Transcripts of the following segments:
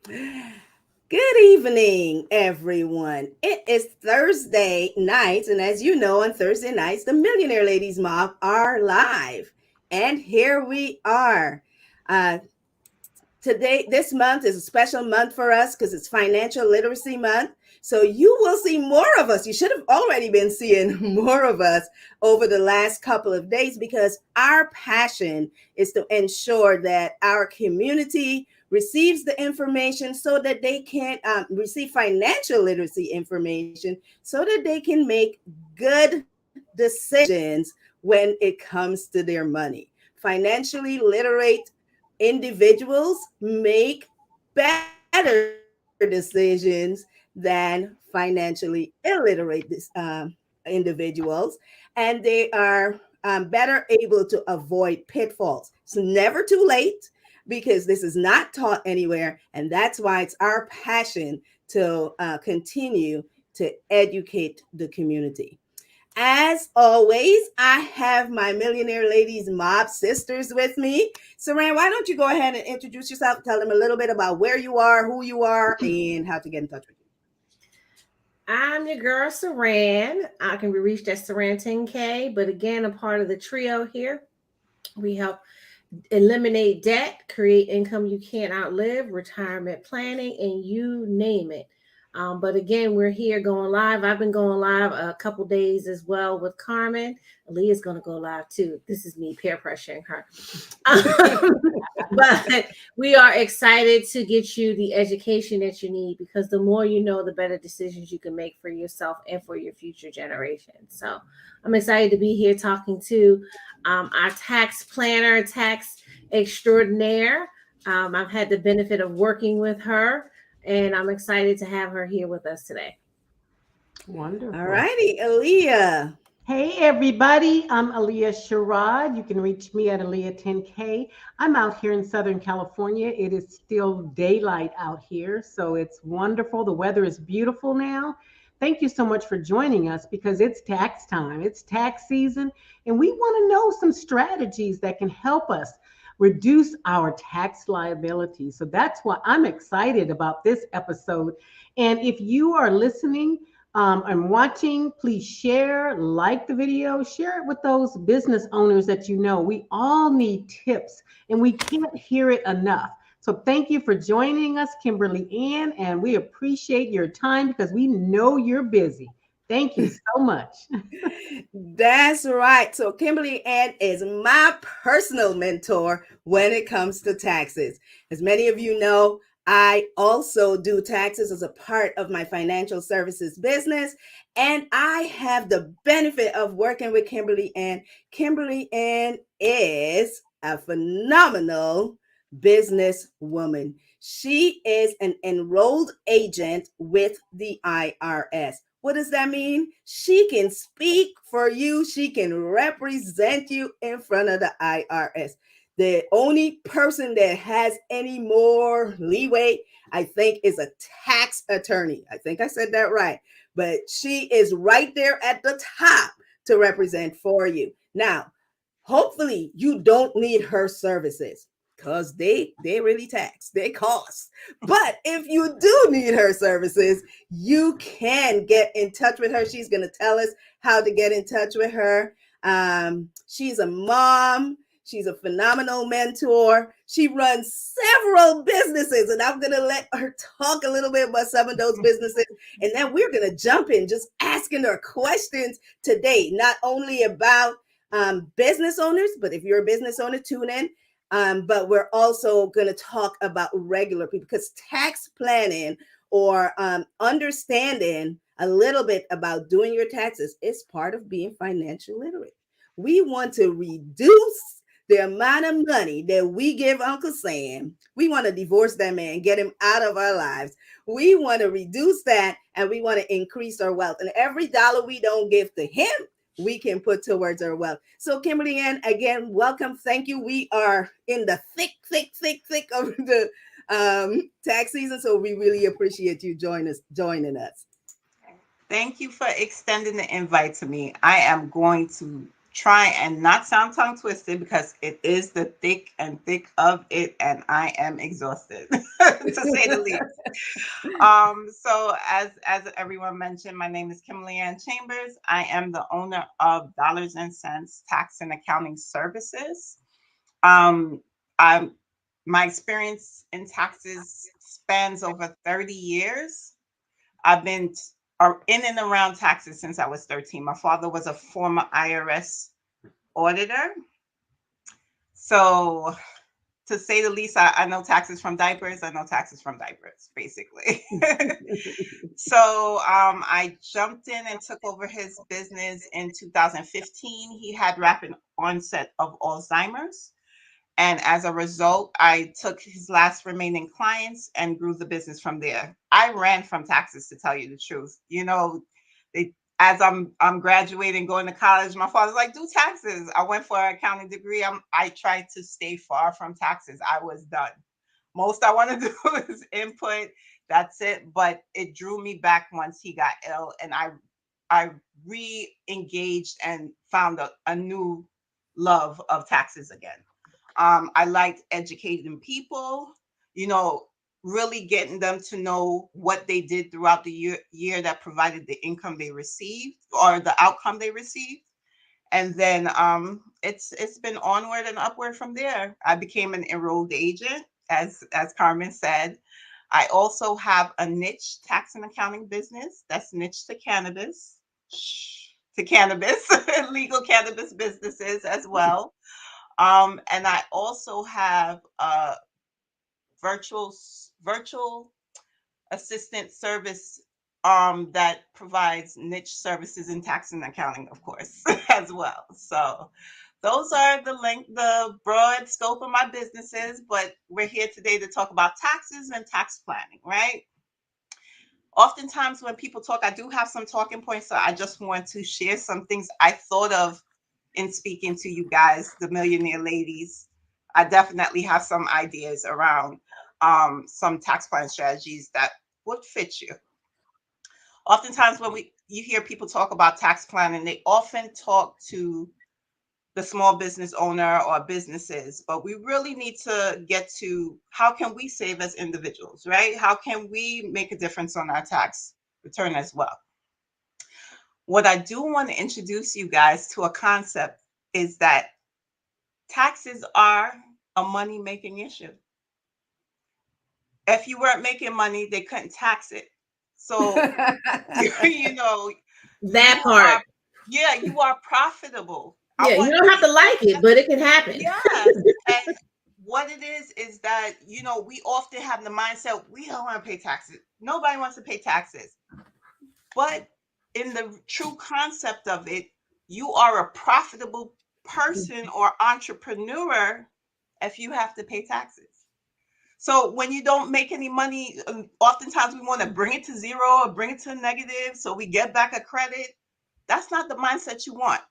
Good evening, everyone. It is Thursday night, and as you know, on Thursday nights, the Millionaire Ladies Mob are live. And here we are. Uh, Today, this month is a special month for us because it's Financial Literacy Month. So you will see more of us. You should have already been seeing more of us over the last couple of days because our passion is to ensure that our community receives the information so that they can receive financial literacy information so that they can make good decisions when it comes to their money. Financially literate individuals make better decisions than financially illiterate individuals, and they are better able to avoid pitfalls. It's never too late because this is not taught anywhere, and that's why it's our passion to continue to educate the community. As always, I have my Millionaire Ladies Mob sisters with me. Saran, why don't you go ahead and introduce yourself? Tell them a little bit about where you are, who you are, and how to get in touch with you. I'm your girl, Saran. I can be reached at Saran10K, but again, a part of the trio here. We help eliminate debt, create income you can't outlive, retirement planning, and you name it. But again, we're here going live. I've been going live a couple days as well with Carmen. Aaliyah's going to go live too. This is me peer pressuring her. But we are excited to get you the education that you need because the more you know, the better decisions you can make for yourself and for your future generations. So I'm excited to be here talking to our tax planner, tax extraordinaire. I've had the benefit of working with her, and I'm excited to have her here with us today. All Wonderful. righty, Aaliyah. Hey, everybody. I'm Aaliyah Sherrod. You can reach me at Aaliyah10K. I'm out here in Southern California. It is still daylight out here, so it's wonderful. The weather is beautiful now. Thank you so much for joining us because it's tax time, it's tax season, and we want to know some strategies that can help us reduce our tax liability. So that's why I'm excited about this episode. And if you are listening, and watching, please share, like the video, share it with those business owners that you know. We all need tips and we can't hear it enough. So thank you for joining us, Kimberly Ann, and we appreciate your time because we know you're busy. Thank you so much. That's right. So Kimberly Ann is my personal mentor when it comes to taxes. As many of you know, I also do taxes as a part of my financial services business, and I have the benefit of working with Kimberly Ann. Kimberly Ann is a phenomenal businesswoman. She is an enrolled agent with the IRS. What does that mean? She can speak for you. She can represent you in front of the IRS. The only person that has any more leeway, I think, is a tax attorney. I think I said that right. But she is right there at the top to represent for you. Now, hopefully you don't need her services because they really tax, they cost. But if you do need her services, you can get in touch with her. She's going to tell us how to get in touch with her. She's a mom. She's a phenomenal mentor. She runs several businesses, and I'm going to let her talk a little bit about some of those businesses. And then we're going to jump in just asking her questions today, not only about business owners, but if you're a business owner, tune in. But we're also going to talk about regular people because tax planning or understanding a little bit about doing your taxes is part of being financial literate. We want to reduce the amount of money that we give Uncle Sam. We want to divorce that man, get him out of our lives. We want to reduce that and we want to increase our wealth. And every dollar we don't give to him, we can put towards our wealth. So, Kimberly Ann, again, welcome. Thank you. We are in the thick of the tax season. So we really appreciate you joining us. Thank you for extending the invite to me. I am going to try and not sound tongue twisted because it is the thick and thick of it, and I am exhausted to say the least. So as everyone mentioned, my name is Kimberly Ann Chambers. I am the owner of Dollars and Cents Tax and Accounting Services. Um, I'm My experience in taxes spans over 30 years. I've been in and around taxes since I was 13. My father was a former IRS auditor. So to say the least, I know taxes from diapers. I know taxes from diapers, basically. So I jumped in and took over his business in 2015. He had rapid onset of Alzheimer's. And as a result, I took his last remaining clients and grew the business from there. I ran from taxes, to tell you the truth. You know, as I'm graduating, going to college, my father's like, do taxes. I went for an accounting degree. I tried to stay far from taxes. I was done. Most I want to do is input. That's it. But it drew me back once he got ill, and I re-engaged and found a new love of taxes again. I liked educating people, you know, really getting them to know what they did throughout the year that provided the income they received or the outcome they received. And then it's been onward and upward from there. I became an enrolled agent, as Carmen said. I also have a niche tax and accounting business that's niche to cannabis, to cannabis, legal cannabis businesses as well. And I also have a virtual assistant service that provides niche services in tax and accounting, of course, as well. So those are the broad scope of my businesses, but we're here today to talk about taxes and tax planning, right? Oftentimes when people talk, I do have some talking points, so I just want to share some things I thought of in speaking to you guys, the millionaire ladies. I definitely have some ideas around some tax plan strategies that would fit you. Oftentimes when you hear people talk about tax planning, they often talk to the small business owner or businesses, but we really need to get to how can we save as individuals, right? How can we make a difference on our tax return as well? What I do want to introduce you guys to a concept is that taxes are a money making issue. If you weren't making money, they couldn't tax it. So, you know, That you part. are, yeah, you are profitable. I Yeah, you want don't have to like it, but it can happen. Yes. And what it is that, you know, we often have the mindset we don't want to pay taxes. Nobody wants to pay taxes. But in the true concept of it, you are a profitable person or entrepreneur if you have to pay taxes. So when you don't make any money, oftentimes we want to bring it to zero or bring it to negative so we get back a credit. That's not the mindset you want.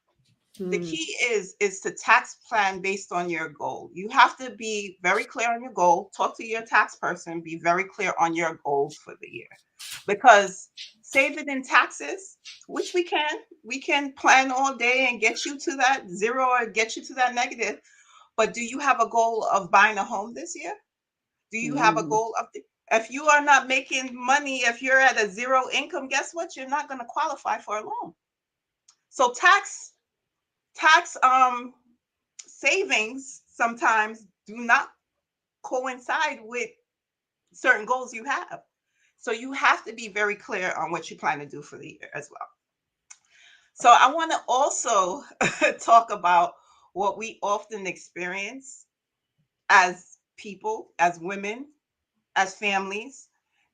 The key is to tax plan based on your goal. You have to be very clear on your goal. Talk to your tax person. Be very clear on your goals for the year, because saving in taxes, which we can plan all day and get you to that zero or get you to that negative. But do you have a goal of buying a home this year? Do you have a goal of if you are not making money, if you're at a zero income, guess what? You're not going to qualify for a loan. So tax savings sometimes do not coincide with certain goals you have. So you have to be very clear on what you plan to do for the year as well. So I want to also talk about what we often experience as people, as women, as families,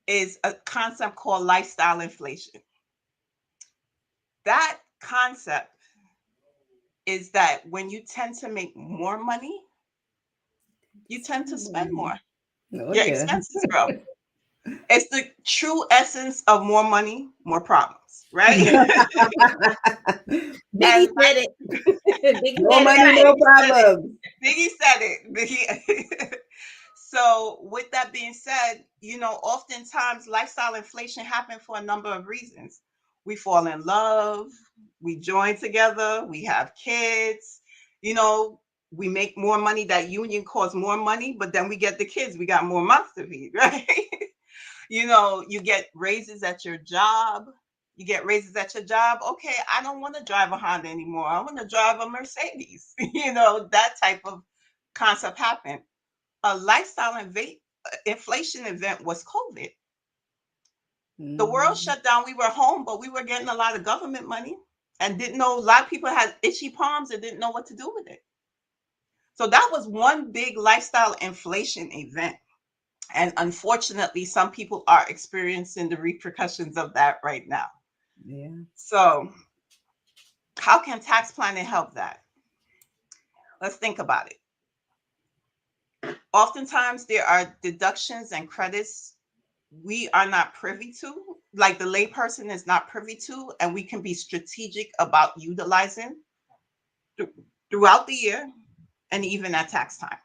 is a concept called lifestyle inflation. That concept is that when you tend to make more money, you tend to spend more. Oh, Your yeah. expenses grow. It's the true essence of more money, more problems, right? Biggie And said it. Biggie More said it money, right. no problems. Biggie said it. So, with that being said, you know, oftentimes lifestyle inflation happens for a number of reasons. we fall in love, we join together, we have kids, you know, we make more money. That union costs more money, but then we get the kids, we got more mouths to feed, right? You know, you get raises at your job. You get raises at your job. Okay, I don't want to drive a Honda anymore. I want to drive a Mercedes. You know, that type of concept happened. A lifestyle inflation event was COVID. The world shut down. We were home, but we were getting a lot of government money and didn't know. A lot of people had itchy palms and didn't know what to do with it. So that was one big lifestyle inflation event. And unfortunately, some people are experiencing the repercussions of that right now. Yeah. So, how can tax planning help that? Let's think about it. Oftentimes, there are deductions and credits we are not privy to, like the layperson is not privy to, and we can be strategic about utilizing throughout the year and even at tax time.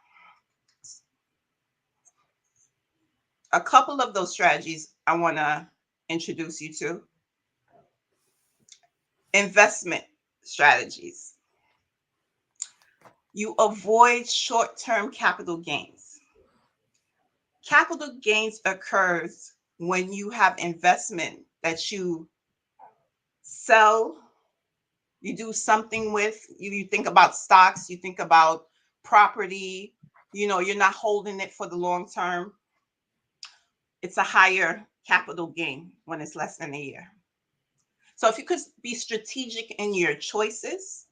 A couple of those strategies I want to introduce you to. Investment strategies. You avoid short-term capital gains. Capital gains occurs when you have investment that you sell, you do something with, you think about stocks, you think about property, you know, you're not holding it for the long term. It's a higher capital gain when it's less than a year. So if you could be strategic in your choices,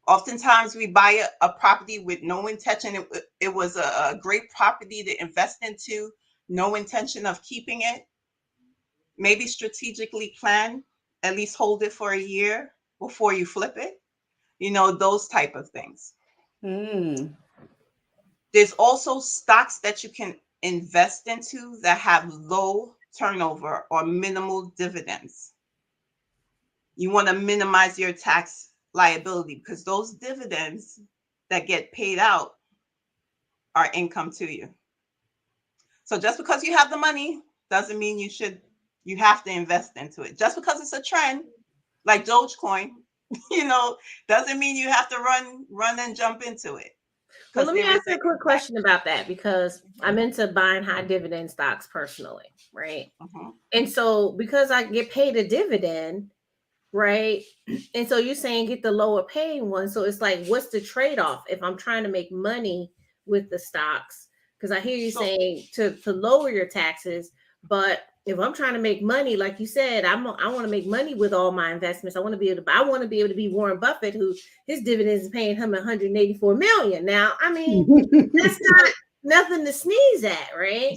oftentimes we buy a property with no intention. It was a great property to invest into, no intention of keeping it. Maybe strategically plan, at least hold it for a year before you flip it. You know, those type of things. There's also stocks that you can invest into that have low turnover or minimal dividends. You want to minimize your tax liability because those dividends that get paid out are income to you. So just because you have the money doesn't mean you have to invest into it. Just because it's a trend like Dogecoin, you know, doesn't mean you have to run and jump into it. Well, let me ask you a quick question about that because I'm into buying high dividend stocks personally, right? And so because I get paid a dividend, right? And so you're saying get the lower paying one. So it's like, what's the trade-off if I'm trying to make money with the stocks? Because I hear you saying to lower your taxes, but if I'm trying to make money, like you said, I want to make money with all my investments. I want to be able to be Warren Buffett, who his dividends is paying him 184 million. Now, I mean, that's not nothing to sneeze at, right?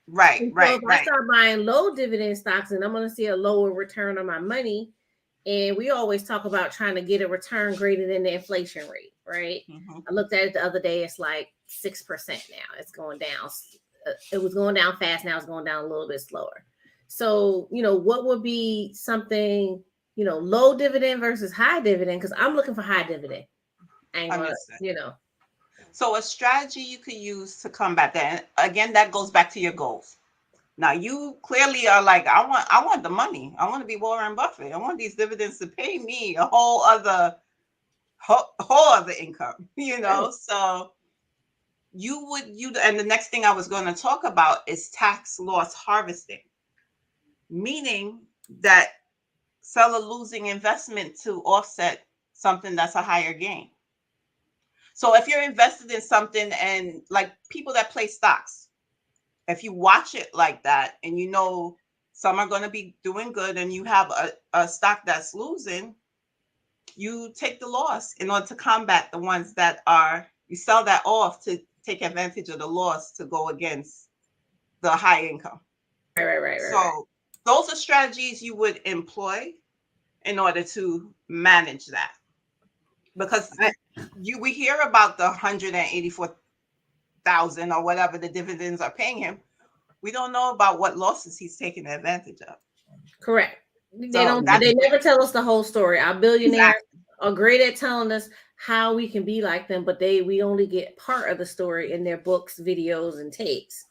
Right. So if I start buying low dividend stocks, and I'm going to see a lower return on my money. And we always talk about trying to get a return greater than the inflation rate, right? I looked at it the other day. It's like 6% now. It's going down. It was going down fast. Now it's going down a little bit slower. So, you know, what would be something, you know, low dividend versus high dividend? Because I'm looking for high dividend. You know. So a strategy you could use to combat that. And again, that goes back to your goals. Now you clearly are like, I want the money. I want to be Warren Buffett. I want these dividends to pay me a whole other income, you know? So and the next thing I was going to talk about is tax loss harvesting, meaning that sell a losing investment to offset something that's a higher gain. So if you're invested in something, and like people that play stocks, if you watch it like that and you know some are going to be doing good and you have a stock that's losing, you take the loss in order to combat the ones that you sell that off to take advantage of the loss to go against the high income. Right. So those are strategies you would employ in order to manage that. Because we hear about the 184,000 or whatever the dividends are paying him. We don't know about what losses he's taking advantage of. Correct. They never tell us the whole story. Our billionaires are great at telling us how we can be like them, but we only get part of the story in their books, videos, and tapes.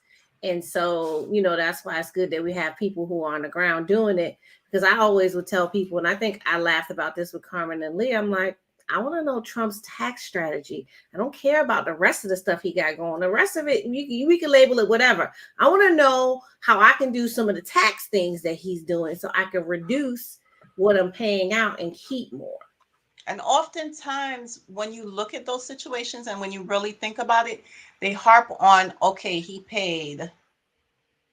And so, that's why it's good that we have people who are on the ground doing it. Because I always would tell people, and I think I laughed about this with Carmen and Leah. I'm like, I want to know Trump's tax strategy. I don't care about the rest of the stuff he got going. The rest of it, we can label it whatever. I want to know how I can do some of the tax things that he's doing so I can reduce what I'm paying out and keep more. And oftentimes, when you look at those situations and when you really think about it, they harp on, okay, he paid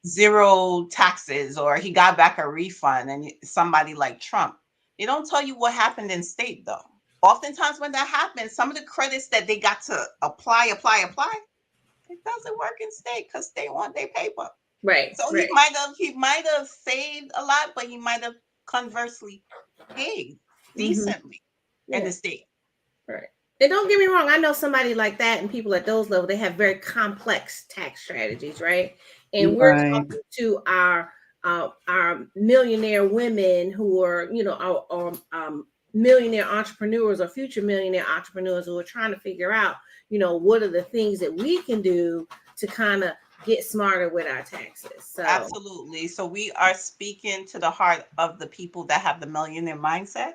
zero taxes or he got back a refund, and somebody like Trump. They don't tell you what happened in state, though. Oftentimes, when that happens, some of the credits that they got to apply, it doesn't work in state because state want their paper. Right. So right. he might have saved a lot, but he might have conversely paid decently in the state. Right. And don't get me wrong, I know somebody like that and people at those levels, they have very complex tax strategies, right? And we're talking to our millionaire women who are, our millionaire entrepreneurs or future millionaire entrepreneurs who are trying to figure out, what are the things that we can do to kind of get smarter with our taxes. So absolutely. So we are speaking to the heart of the people that have the millionaire mindset,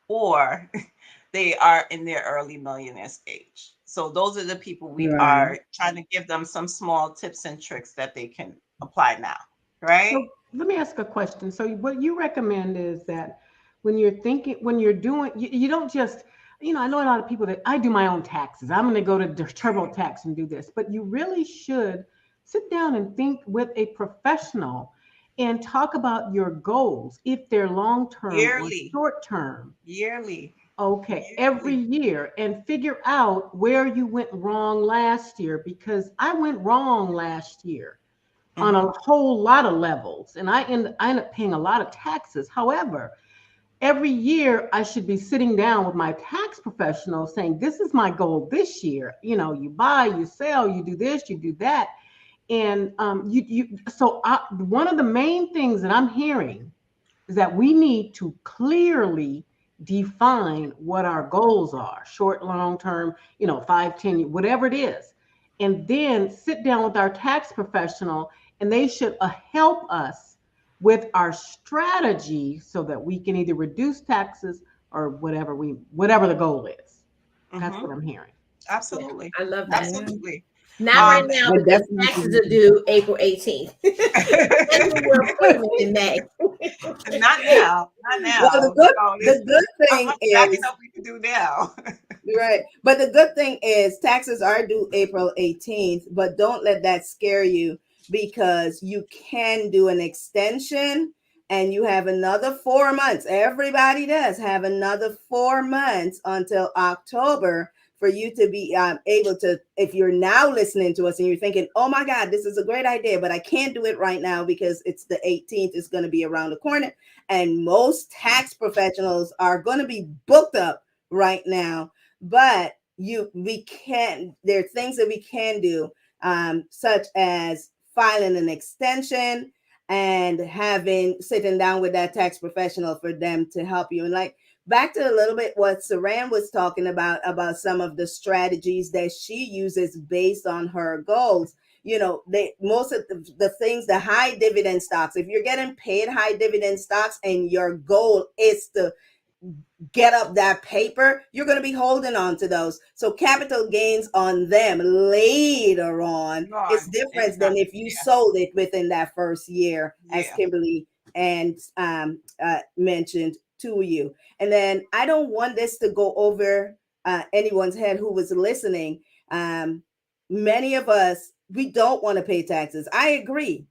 or they are in their early millionaire stage. So those are the people we are trying to give them some small tips and tricks that they can apply now, right? So let me ask a question. So what you recommend is that when you're doing, you don't just, I know a lot of people that I do my own taxes. I'm going to go to TurboTax and do this, but you really should sit down and think with a professional and talk about your goals, if they're long-term or short-term. Yearly. Okay, every year, and figure out where you went wrong last year, because I went wrong last year on a whole lot of levels, and I end up paying a lot of taxes. However, every year I should be sitting down with my tax professional saying, this is my goal this year. You buy, you sell, you do this, you do that. And one of the main things that I'm hearing is that we need to clearly define what our goals are, short, long term, 5, 10, whatever it is. And then sit down with our tax professional, and they should help us with our strategy so that we can either reduce taxes or whatever the goal is. That's what I'm hearing. Absolutely. I love that. Absolutely. Not right now, because taxes are due April 18th. We're putting it in May. Not now. Not now. Well, the good thing is up we can do now. Right. But the good thing is taxes are due April 18th, but don't let that scare you, because you can do an extension and you have another 4 months. Everybody does have another 4 months until October for you to be able to, if you're now listening to us and you're thinking, oh my God, this is a great idea, but I can't do it right now because it's the 18th, it's going to be around the corner. And most tax professionals are going to be booked up right now. But we can, there are things that we can do, such as filing an extension and sitting down with that tax professional for them to help you. And like, back to a little bit what Saran was talking about some of the strategies that she uses based on her goals. Most of the things, the high dividend stocks, if you're getting paid high dividend stocks and your goal is to get up that paper, you're going to be holding on to those. So capital gains on them later on is different than if you sold it within that first year, as Kimberly and mentioned to you. And then I don't want this to go over anyone's head who was listening. Many of us, we don't want to pay taxes. I agree.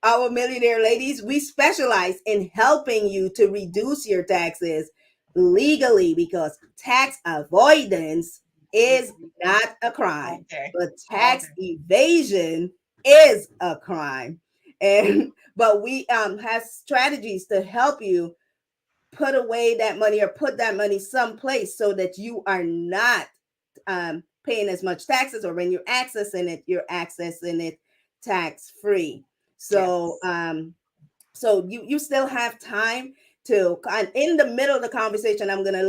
Our millionaire ladies, we specialize in helping you to reduce your taxes legally, because tax avoidance is not a crime, but tax evasion is a crime. But we have strategies to help you put away that money or put that money someplace so that you are not paying as much taxes, or when you're accessing it tax free. So so you still have time to, in the middle of the conversation, I'm going to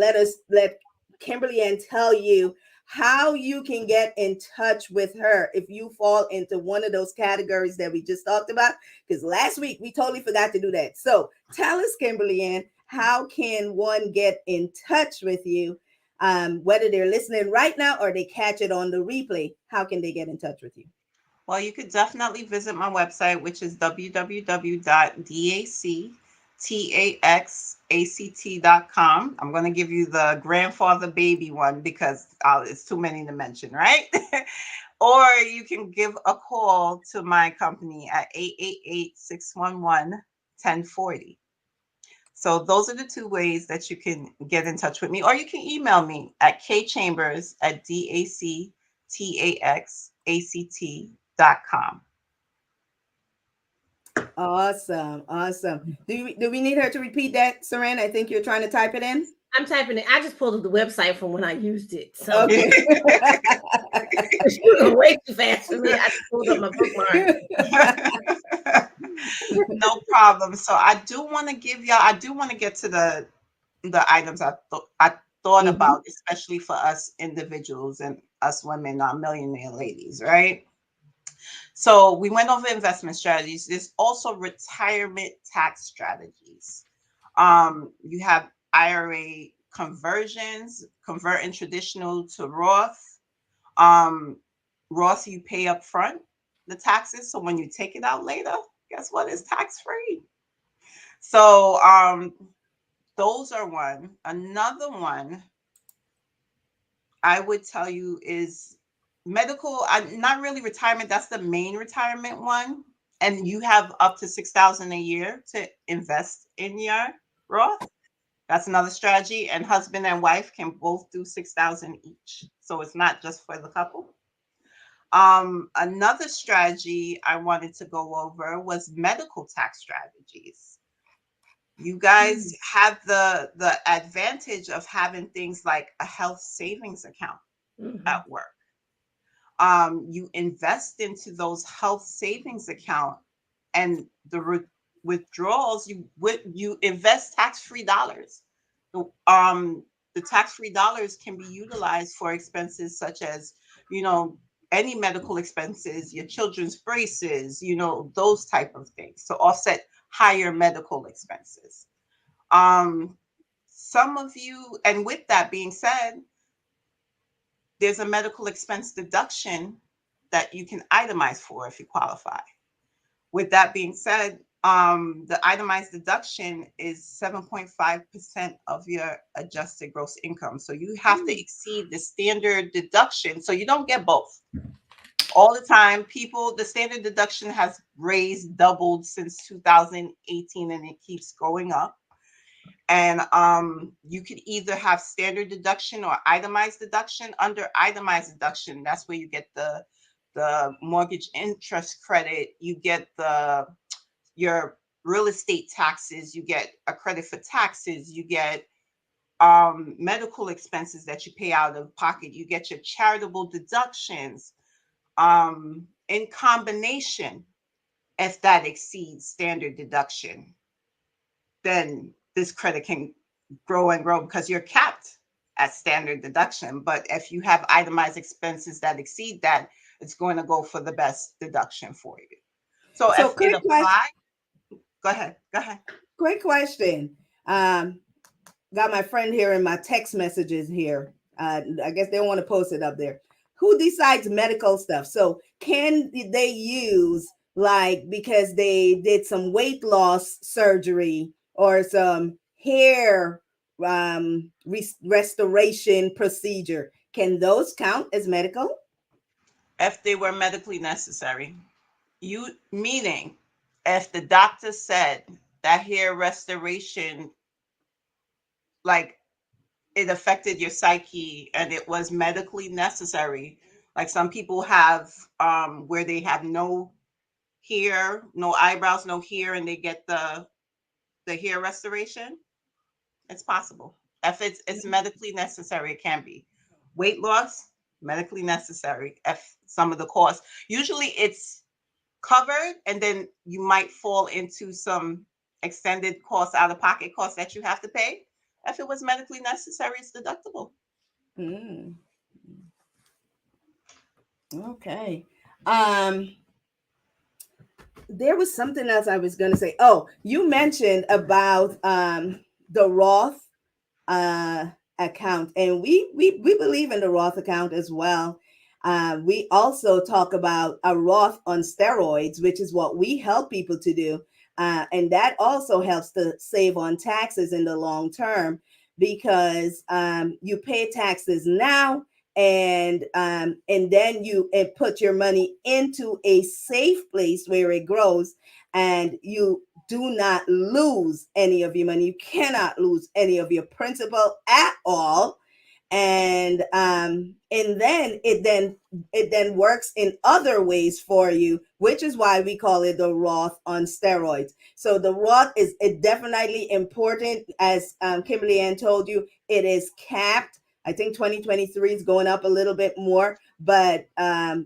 let Kimberly Ann tell you how you can get in touch with her if you fall into one of those categories that we just talked about. Because last week we totally forgot to do that. So tell us, Kimberly Ann, how can one get in touch with you? Whether they're listening right now or they catch it on the replay, how can they get in touch with you? Well, you could definitely visit my website, which is www.dactaxact.com. I'm going to give you the grandfather baby one because it's too many to mention, right? Or you can give a call to my company at 888-611-1040. So those are the two ways that you can get in touch with me, or you can email me at kchambers@dactaxact.com. Awesome. Awesome. Do we need her to repeat that, Saran? I think you're trying to type it in. I'm typing it. I just pulled up the website from when I used it. So Okay. you're going way too fast for me. I just pulled up my bookmark. No problem. So I do want to get to the items I thought about, especially for us individuals and us women, millionaire ladies, right? So we went over investment strategies. There's also retirement tax strategies. You have IRA conversions, converting traditional to Roth. Roth, you pay up front the taxes. So when you take it out later, guess what? It's tax free. So those are one. Another one I would tell you is medical, not really retirement. That's the main retirement one. And you have up to $6,000 a year to invest in your Roth. That's another strategy. And husband and wife can both do $6,000 each. So it's not just for the couple. Another strategy I wanted to go over was medical tax strategies. You guys have the advantage of having things like a health savings account at work. You invest into those health savings account, and the withdrawals, you invest tax-free dollars. The tax-free dollars can be utilized for expenses such as, any medical expenses, your children's braces, those type of things, to offset higher medical expenses. Some of you, and with that being said, there's a medical expense deduction that you can itemize for if you qualify. With that being said, the itemized deduction is 7.5% of your adjusted gross income. So you have to exceed the standard deduction. So you don't get both. All the time, the standard deduction has doubled since 2018, and it keeps going up. And you could either have standard deduction or itemized deduction. Under itemized deduction, that's where you get the mortgage interest credit, you get your real estate taxes, you get a credit for taxes, you get medical expenses that you pay out of pocket, you get your charitable deductions. In combination, if that exceeds standard deduction, then this credit can grow and grow because you're capped at standard deduction. But if you have itemized expenses that exceed that, it's going to go for the best deduction for you. So if it applies, go ahead. Quick question. Got my friend here in my text messages here. I guess they don't want to post it up there. Who decides medical stuff? So can they use, like, because they did some weight loss surgery or some hair restoration procedure, can those count as medical? If they were medically necessary. Meaning if the doctor said that hair restoration, like, it affected your psyche and it was medically necessary. Like some people have where they have no hair, no eyebrows, no hair, and they get the hair restoration. It's possible. If it's medically necessary, it can be. Weight loss, medically necessary. If some of the costs, usually it's covered, and then you might fall into some extended costs, out of pocket costs that you have to pay. If it was medically necessary, it's deductible. Okay. Um, there was something else I was going to say. Oh, you mentioned about the Roth uh, account, and we believe in the Roth account as well. We also talk about a Roth on steroids, which is what we help people to do, and that also helps to save on taxes in the long term because you pay taxes now. And then you put your money into a safe place where it grows, and you do not lose any of your money. You cannot lose any of your principal at all. And then it then works in other ways for you, which is why we call it the Roth on steroids. So the Roth is it definitely important, as Kimberly Ann told you. It is capped. I think 2023 is going up a little bit more, but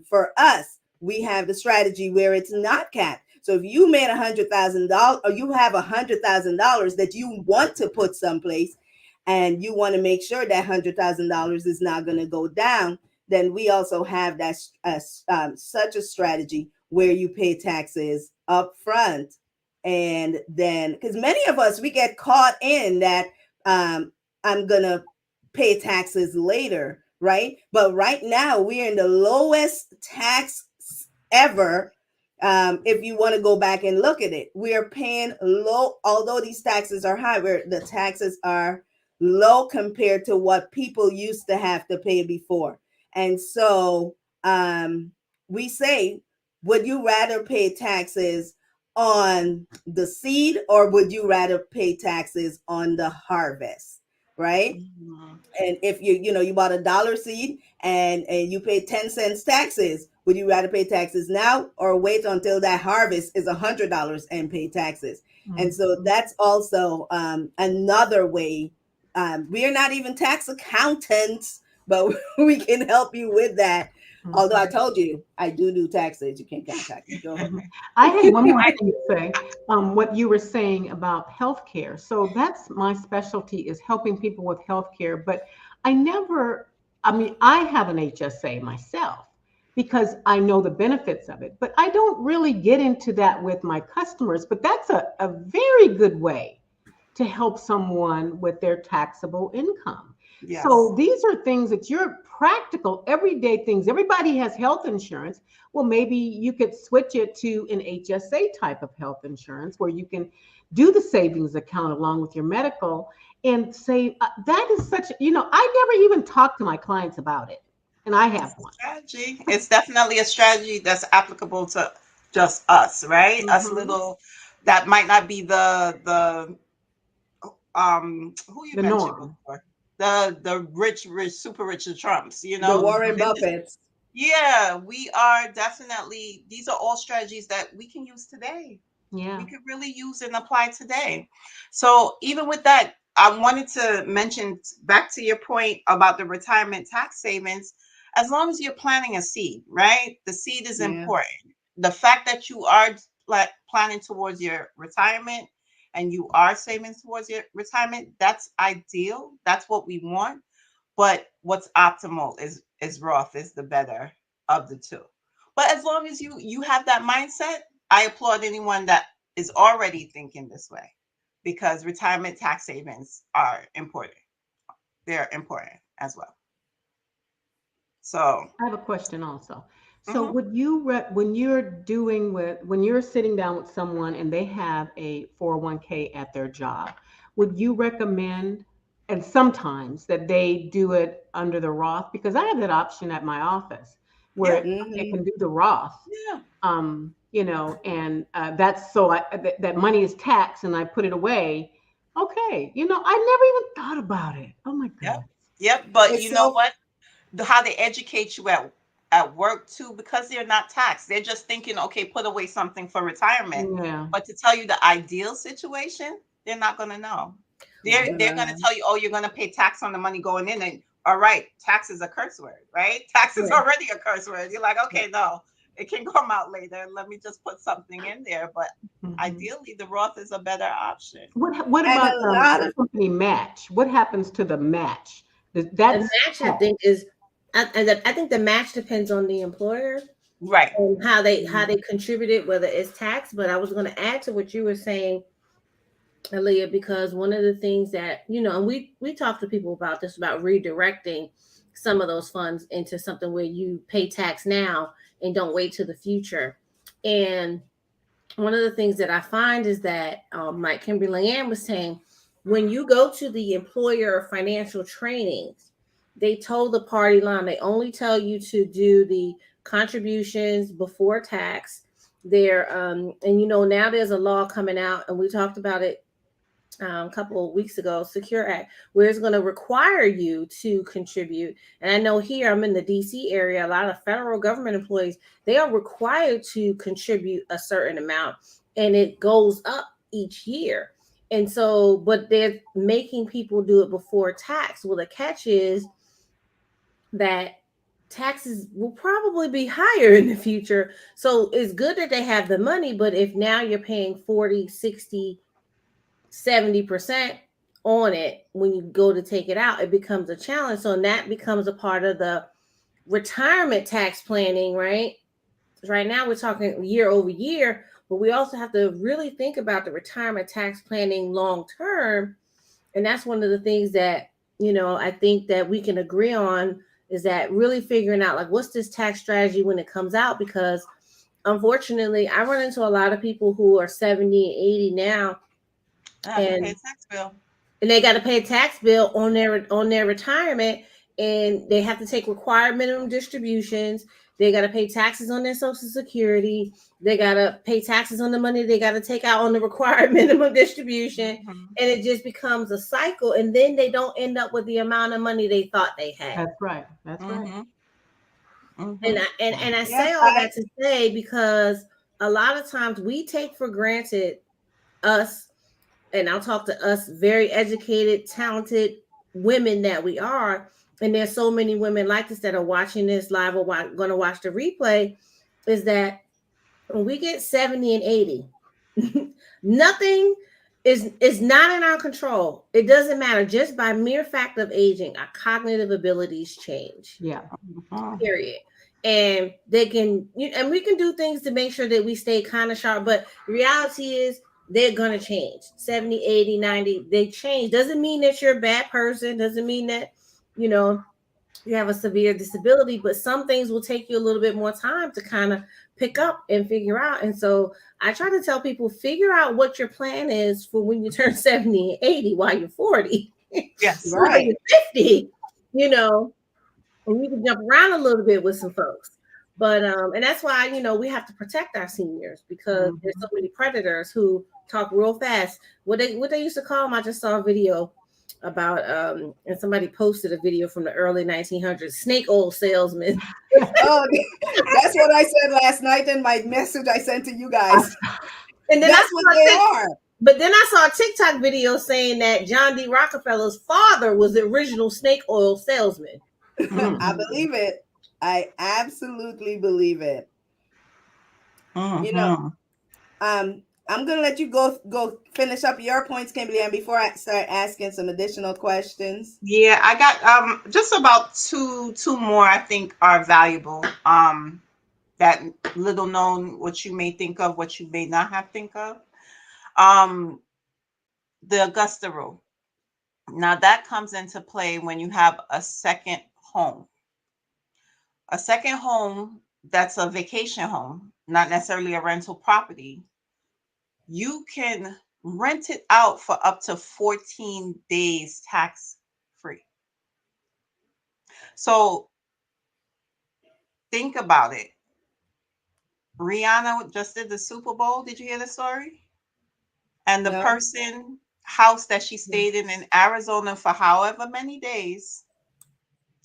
for us, we have the strategy where it's not capped. So if you made $100,000, or you have $100,000 that you want to put someplace, and you want to make sure that $100,000 is not going to go down, then we also have that such a strategy where you pay taxes up front. And then, because many of us, we get caught in that, I'm going to pay taxes later, right? But right now, we're in the lowest tax ever. If you want to go back and look at it, we are paying low, although these taxes are high, where the taxes are low compared to what people used to have to pay before. And so we say, would you rather pay taxes on the seed, or would you rather pay taxes on the harvest? Right? Mhm. And if you bought $1 seed, and you pay 10 cents taxes, would you rather pay taxes now, or wait until that harvest is $100 and pay taxes? And so Mhm. that's also another way. We are not even tax accountants, but we can help you with that. Although I Mhm. told you I do taxes, you can contact me. Go ahead. Mhm. I had one more thing to say. What you were saying about healthcare. So that's my specialty, is helping people with healthcare. But I never, I mean, I have an HSA myself because I know the benefits of it, but I don't really get into that with my customers. But that's a very good way to help someone with their taxable income. Yes. So these are things that you're practical, everyday things. Everybody has health insurance. Well, maybe you could switch it to an HSA type of health insurance where you can do the savings account along with your medical and say, that is such, I never even talk to my clients about it. And I have It's a one. strategy. It's definitely a strategy that's applicable to just us, right? Us Hmm. little that might not be the who you The mentioned norm. before. The rich, super rich, the Trumps, The Warren This is Buffets. yeah, we are definitely these are all strategies that we can use today. We Yeah. could really use and apply today. So even with that, I wanted to mention back to your point about the retirement tax savings. As long as you're planting a seed, right? The seed is Yeah. important. The fact that you are planning towards your retirement and you are saving towards your retirement, that's ideal. That's what we want. But what's optimal is Roth is the better of the two. But as long as you have that mindset, I applaud anyone that is already thinking this way because retirement tax savings are important. They're important as well. So, I have a question also. So mhm, would you when you're sitting down with someone and they have a 401k at their job, would you recommend, and sometimes, that they do it under the Roth? Because I have that option at my office yeah, where they Hmm. can do the Roth, yeah, and that's so that money is taxed and I put it away. Okay, I never even thought about it. Oh my yep, goodness. yep. But It's you know so what? How they educate you at work too, because they're not taxed. They're just thinking, okay, put away something for retirement. Yeah. But to tell you the ideal situation, they're not going to know. They're going to uh, tell you, oh, you're going to pay tax on the money going in, and all right, tax is a curse word, right? Tax is yeah. already a curse word. You're like, okay, no, it can come out later. Let me just put something in there. But Mhm. ideally, the Roth is a better option. What And about a lot the of company match? What happens to the match? The That's match, I think, is I think the match depends on the employer Right. and how they contributed, whether it's tax. But I was going to add to what you were saying, Aaliyah, because one of the things that, and we talk to people about this, about redirecting some of those funds into something where you pay tax now and don't wait to the future. And one of the things that I find is that, like Kimberly Ann was saying, when you go to the employer financial trainings, they told the party line, they only tell you to do the contributions before tax. And now there's a law coming out, and we talked about it a couple of weeks ago, Secure Act, where it's going to require you to contribute. And I know here, I'm in the DC area, a lot of federal government employees, they are required to contribute a certain amount, and it goes up each year. And so, but they're making people do it before tax. Well, the catch is that taxes will probably be higher in the future. So it's good that they have the money, but if now you're paying 40, 60, 70% on it, when you go to take it out, it becomes a challenge. So that becomes a part of the retirement tax planning, right? Right now we're talking year over year, but we also have to really think about the retirement tax planning long term. And that's one of the things that, I think that we can agree on, is that really figuring out, like, what's this tax strategy when it comes out? Because unfortunately, I run into a lot of people who are 70 and 80 now, I have to pay a tax bill. And they got to pay a tax bill on their retirement, and they have to take required minimum distributions. They got to pay taxes on their Social Security. They got to pay taxes on the money they got to take out on the required minimum distribution. Mm-hmm. And it just becomes a cycle. And then they don't end up with the amount of money they thought they had. That's right. That's right. Mm-hmm. And I say all that to say, because a lot of times we take for granted us, and I'll talk to us very educated, talented women that we are. And there's so many women like this that are watching this live or going to watch the replay, is that when we get 70 and 80, nothing is not in our control. It doesn't matter. Just by mere fact of aging, our cognitive abilities change. Yeah. Period. And they can, and we can do things to make sure that we stay kind of sharp. But the reality is, they're going to change. 70, 80, 90, they change. Doesn't mean that you're a bad person. Doesn't mean that, you have a severe disability, but some things will take you a little bit more time to kind of pick up and figure out. And so I try to tell people, figure out what your plan is for when you turn 70 and 80 while you're 40. Yes. While you're 50, and you can jump around a little bit with some folks. But and that's why, we have to protect our seniors, because there's so many predators who talk real fast. What they used to call them, I just saw a video about and somebody posted a video from the early 1900s, snake oil salesman. Oh, that's what I said last night in my message I sent to you guys. And then that's what they are. But then I saw a TikTok video saying that John D. Rockefeller's father was the original snake oil salesman. I believe it. I absolutely believe it. I'm gonna let you go finish up your points, Kimberly, and before I start asking some additional questions. Yeah, I got just about two more I think are valuable. That little known, what you may think of, what you may not have think of. The Augusta rule. Now that comes into play when you have a second home. A second home that's a vacation home, not necessarily a rental property. You can rent it out for up to 14 days tax free. So think about it. Rihanna just did the Super Bowl. Did you hear the story? And the person house that she stayed in Arizona for however many days,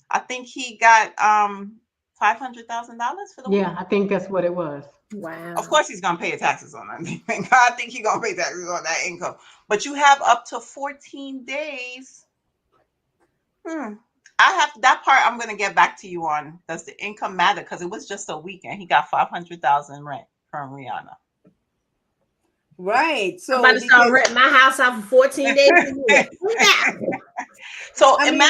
I think he got $500,000 for the week. I think that's what it was. Wow. Of course he's gonna pay taxes on that. I think he's gonna pay taxes on that income. But you have up to 14 days. I have that part I'm gonna get back to you on. Does the income matter? Because it was just a weekend. He got $500,000 rent from Rihanna. Right. So I'm about to start renting my house out for 14 days a year. So I mean,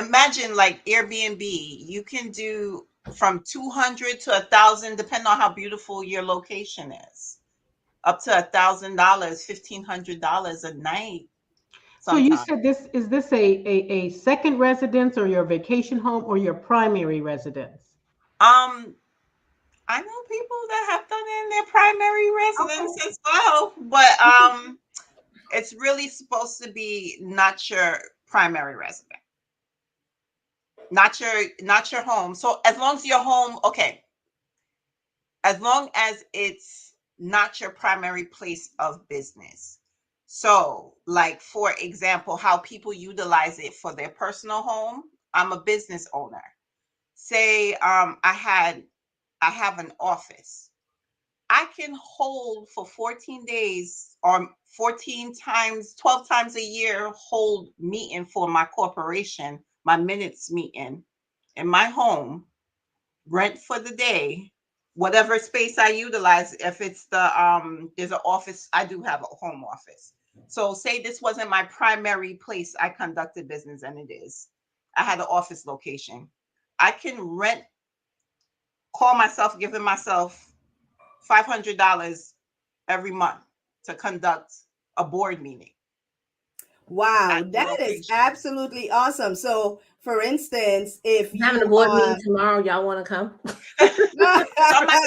imagine like Airbnb, you can do from 200 to 1,000, depending on how beautiful your location is, up to $1,000, $1,500 a night So you sometimes. said this is this a second residence or your vacation home or your primary residence? Um, I know people that have done it in their primary residence Okay. as well, but it's really supposed to be not your primary residence, not your home. So as long as your home, okay, as long as it's not your primary place of business. So, like for example, how people utilize it for their personal home. I'm a business owner. Say I have an office. I can hold for 14 days or 14 times, 12 times a year, hold meeting for my corporation, my minutes meeting in my home, rent for the day, whatever space I utilize. If it's there's an office, I do have a home office. So say this wasn't my primary place I conducted business, and it is. I had an office location. I can rent, call myself, giving myself $500 every month to conduct a board meeting at wow, the that is location. absolutely awesome. So, for instance, if I'm having a you board meeting tomorrow. Y'all want to come? Somebody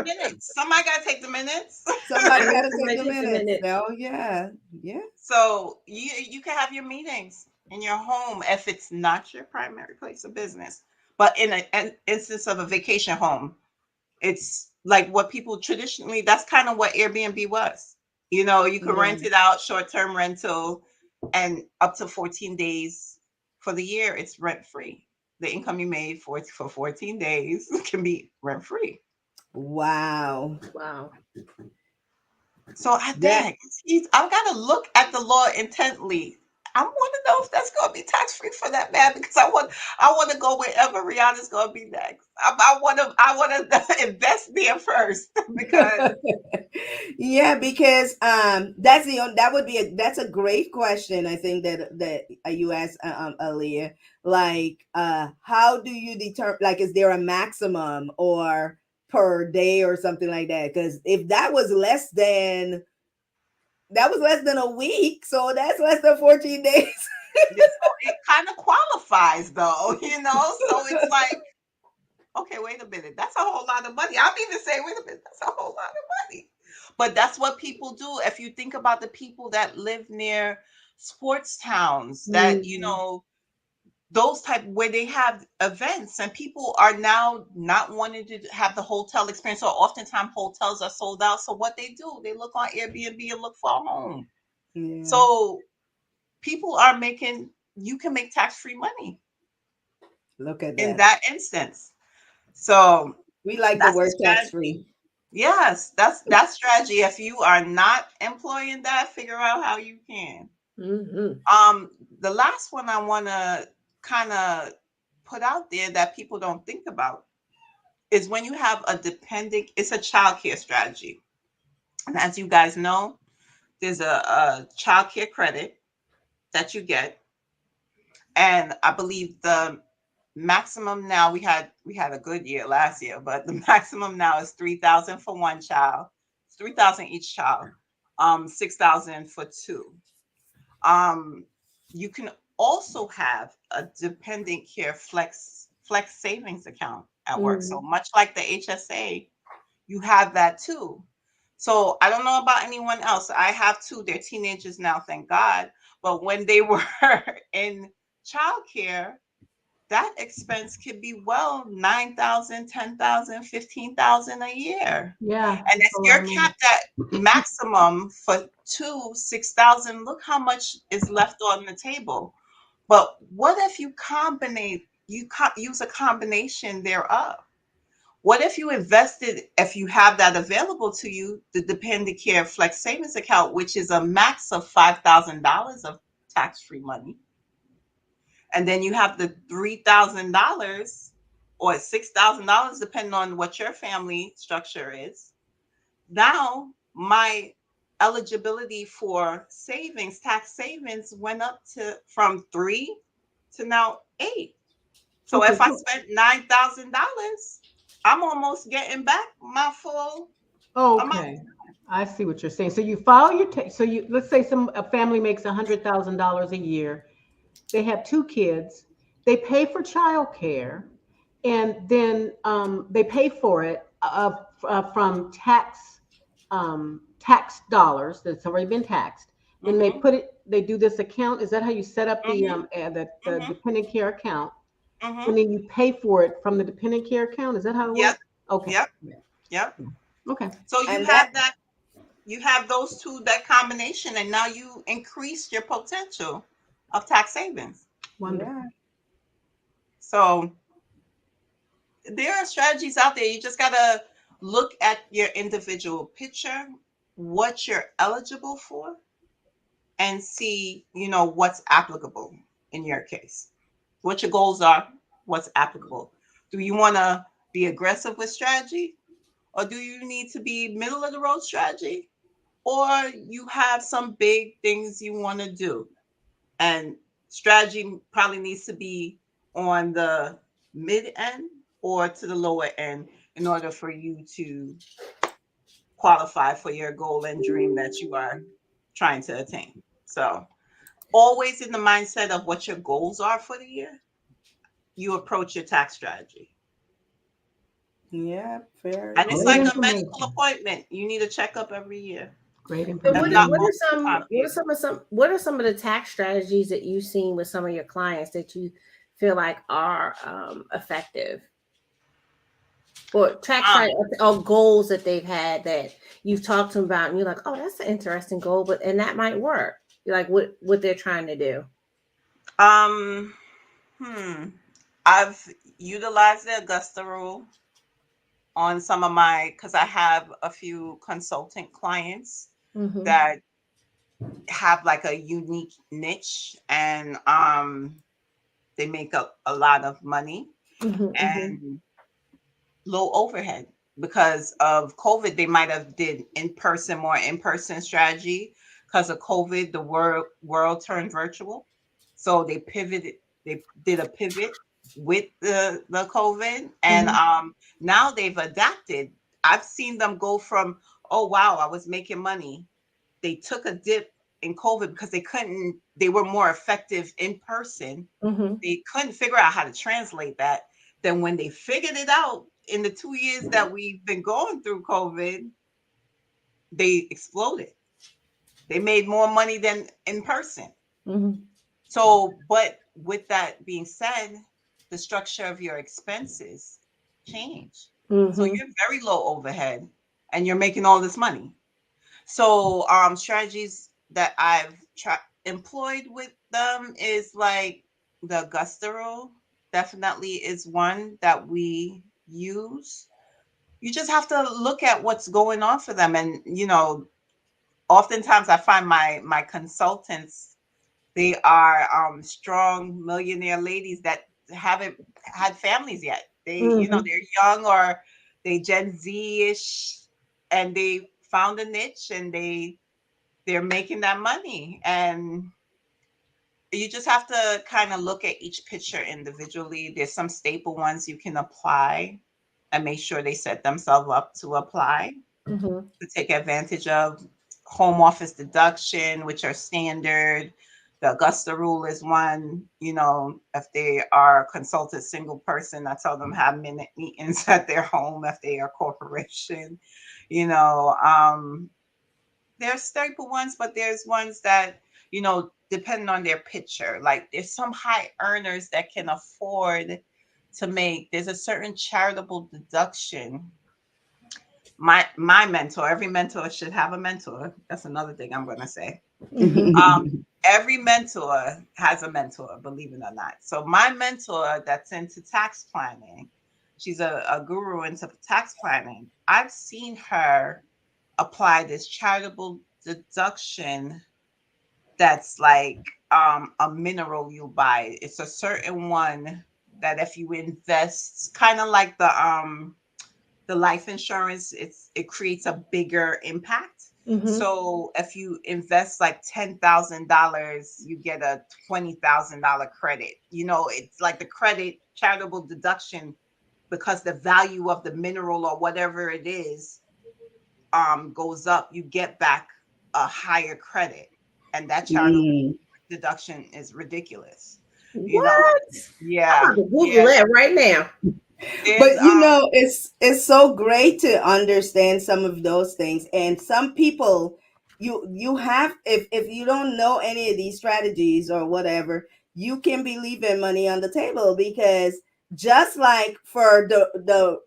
minutes. Somebody gotta take the minutes. somebody got to take Somebody the take the minutes. minutes. Oh yeah, yeah. So you can have your meetings in your home if it's not your primary place of business. But in an instance of a vacation home, it's like what people traditionally, that's kind of what Airbnb was. You could Yeah. rent it out, short-term rental, and up to 14 days for the year, it's rent free. The income you made for 14 days can be rent free. Wow. Wow. So I That think I've got to look at the law intently. I want to know if that's going to be tax free for that man, because I want to go wherever Rihanna's going to be next. I want to invest there first because yeah, because that's that would be that's a great question. I think that you asked Aaliyah. Like, how do you determine? Like, is there a maximum or per day or something like that? Because if that was less than a week, so that's less than 14 days. so it kind of qualifies though, So it's like, okay, wait a minute, that's a whole lot of money. I'm even saying, wait a minute, that's a whole lot of money. But that's what people do. If you think about the people that live near sports towns, that Mhm. those type where they have events, and people are now not wanting to have the hotel experience, or oftentimes hotels are sold out. So what they do, they look on Airbnb and look for a home. Yeah, So people are making, you can make tax-free money look at in that. that instance. So We like the that's a word tax strategy. free. Yes, that's strategy. If you are not employing that, figure out how you can. Mhm. The last one I want to kind of put out there that people don't think about is when you have a dependent, it's a childcare strategy. And as you guys know, there's a childcare credit that you get. And I believe the maximum now, we had a good year last year, but the maximum now is 3,000 for one child, 3,000 each child, 6,000 for two. Um, you can also have a dependent care flex savings account at work. So Mhm. much like the HSA, you have that too. So I don't know about anyone else. I have two. They're teenagers now, thank God. But when they were in childcare, that expense could be well 9,000, 10,000, 15,000 a year. Yeah, And if that's a lot you're of money. capped at maximum for two, 6,000, look how much is left on the table. But what if you use a combination thereof? What if you invested, if you have that available to you, the Dependent Care Flex Savings Account, which is a max of $5,000 of tax-free money, and then you have the $3,000 or $6,000, depending on what your family structure is. Now, my eligibility for savings, tax savings, went up to from three. to now 8. So Okay, if I spent $9,000, I'm almost getting back my full amount. okay. I see what you're saying. So you file your tax. So you, let's say a family makes $100,000 a year. They have 2 kids. They pay for childcare, and then they pay for it from tax dollars that's already been taxed. Then they Mm-hmm. put it. They do this account. Is that how you set up Mm-hmm. the Mm-hmm. dependent care account? Mm-hmm. And then you pay for it from the dependent care account. Is that how it Yep. works? Okay. Yep. Yeah. Yep. Yeah. Okay. So you And that, have that, you have those two, that combination, and now you increase your potential of tax savings. yeah. Wonderful. So there are strategies out there. You just gotta look at your individual picture, what you're eligible for, and see, what's applicable in your case. What your goals are, what's applicable. Do you want to be aggressive with strategy, or do you need to be middle of the road strategy, or you have some big things you want to do? And strategy probably needs to be on the mid end or to the lower end in order for you to qualify for your goal and dream that you are trying to attain. So, always in the mindset of what your goals are for the year, you approach your tax strategy. Yeah, very And it's Great like good. a medical information. appointment. You need a checkup every year, Great So if information. not multiple times. what are some of the tax strategies that you've seen with some of your clients that you feel like are effective, or tax Um, strategy or goals that they've had that you've talked to them about and you're like, oh, that's an interesting goal, but and that might work. You're like what they're trying to do. um, I've utilized the Augusta rule on some of my, because I have a few consultant clients Mm-hmm. that have like a unique niche, and they make a lot of money Mm-hmm. and low overhead. Because of COVID, they might have did more in-person strategy. Because of COVID, the world turned virtual, so they pivoted. They did a pivot with the COVID, and Mm-hmm. now they've adapted. I've seen them go from, oh wow, I was making money. They took a dip in COVID because they were more effective in person. Mm-hmm. They couldn't figure out how to translate that. Then when they figured it out in the 2 years that we've been going through COVID, they exploded. They made more money than in person. Mm-hmm. So, but with that being said, the structure of your expenses change. So Mm-hmm. you're very low overhead and you're making all this money. So, strategies that I've employed with them is like the Augusta rule. Definitely is one that we use. You just have to look at what's going on for them, and oftentimes I find my consultants, they are strong millionaire ladies that haven't had families yet. Mm-hmm. They're young, or they Gen Z-ish, and they found a niche, and they're making that money. And you just have to kind of look at each picture individually. There's some staple ones you can apply and make sure they set themselves up to apply, Mm-hmm. to take advantage of home office deduction, which are standard. The Augusta rule is one. If they are a consulted single person, I tell them have minute meetings at their home. If they are a corporation, you know, um, there's staple ones, but there's ones that, depending on their picture, like there's some high earners that can afford to make, there's a certain charitable deduction. My mentor, every mentor should have a mentor. That's another thing I'm going to say. Mm-hmm. Every mentor has a mentor, believe it or not. So my mentor that's into tax planning, she's a guru into tax planning. I've seen her apply this charitable deduction that's like a mineral you buy. It's a certain one that if you invest, kind of like the life insurance, it creates a bigger impact. Mhm. So if you invest like $10,000, you get a $20,000 credit. It's like the credit charitable deduction, because the value of the mineral or whatever it is goes up, you get back a higher credit. And that charitable Mm. deduction is ridiculous. You know, What? I'm yeah, about to Google yeah. that right now. There's But it's so great to understand some of those things. And some people, you have, if you don't know any of these strategies or whatever, you can be leaving money on the table, because just like for the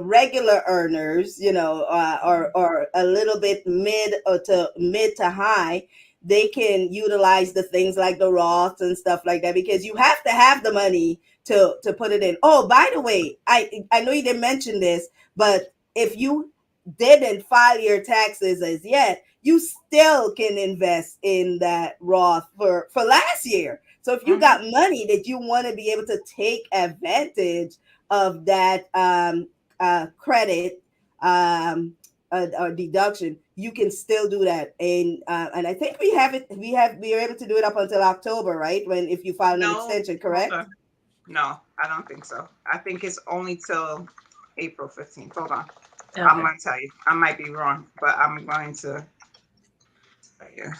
regular earners, or a little bit mid to high, they can utilize the things like the Roths and stuff like that, because you have to have the money to put it in. Oh, by the way, I know you didn't mention this, but if you didn't file your taxes as yet, you still can invest in that Roth for last year. So if you got money that you want to be able to take advantage of that credit, or deduction, you can still do that. And I think we are able to do it up until October, right? When if you file an no, extension, hold correct? on. No, I don't think so. I think it's only till April 15th. Hold on. I'm Okay. going to tell you. I might be wrong, but I'm going to tell you.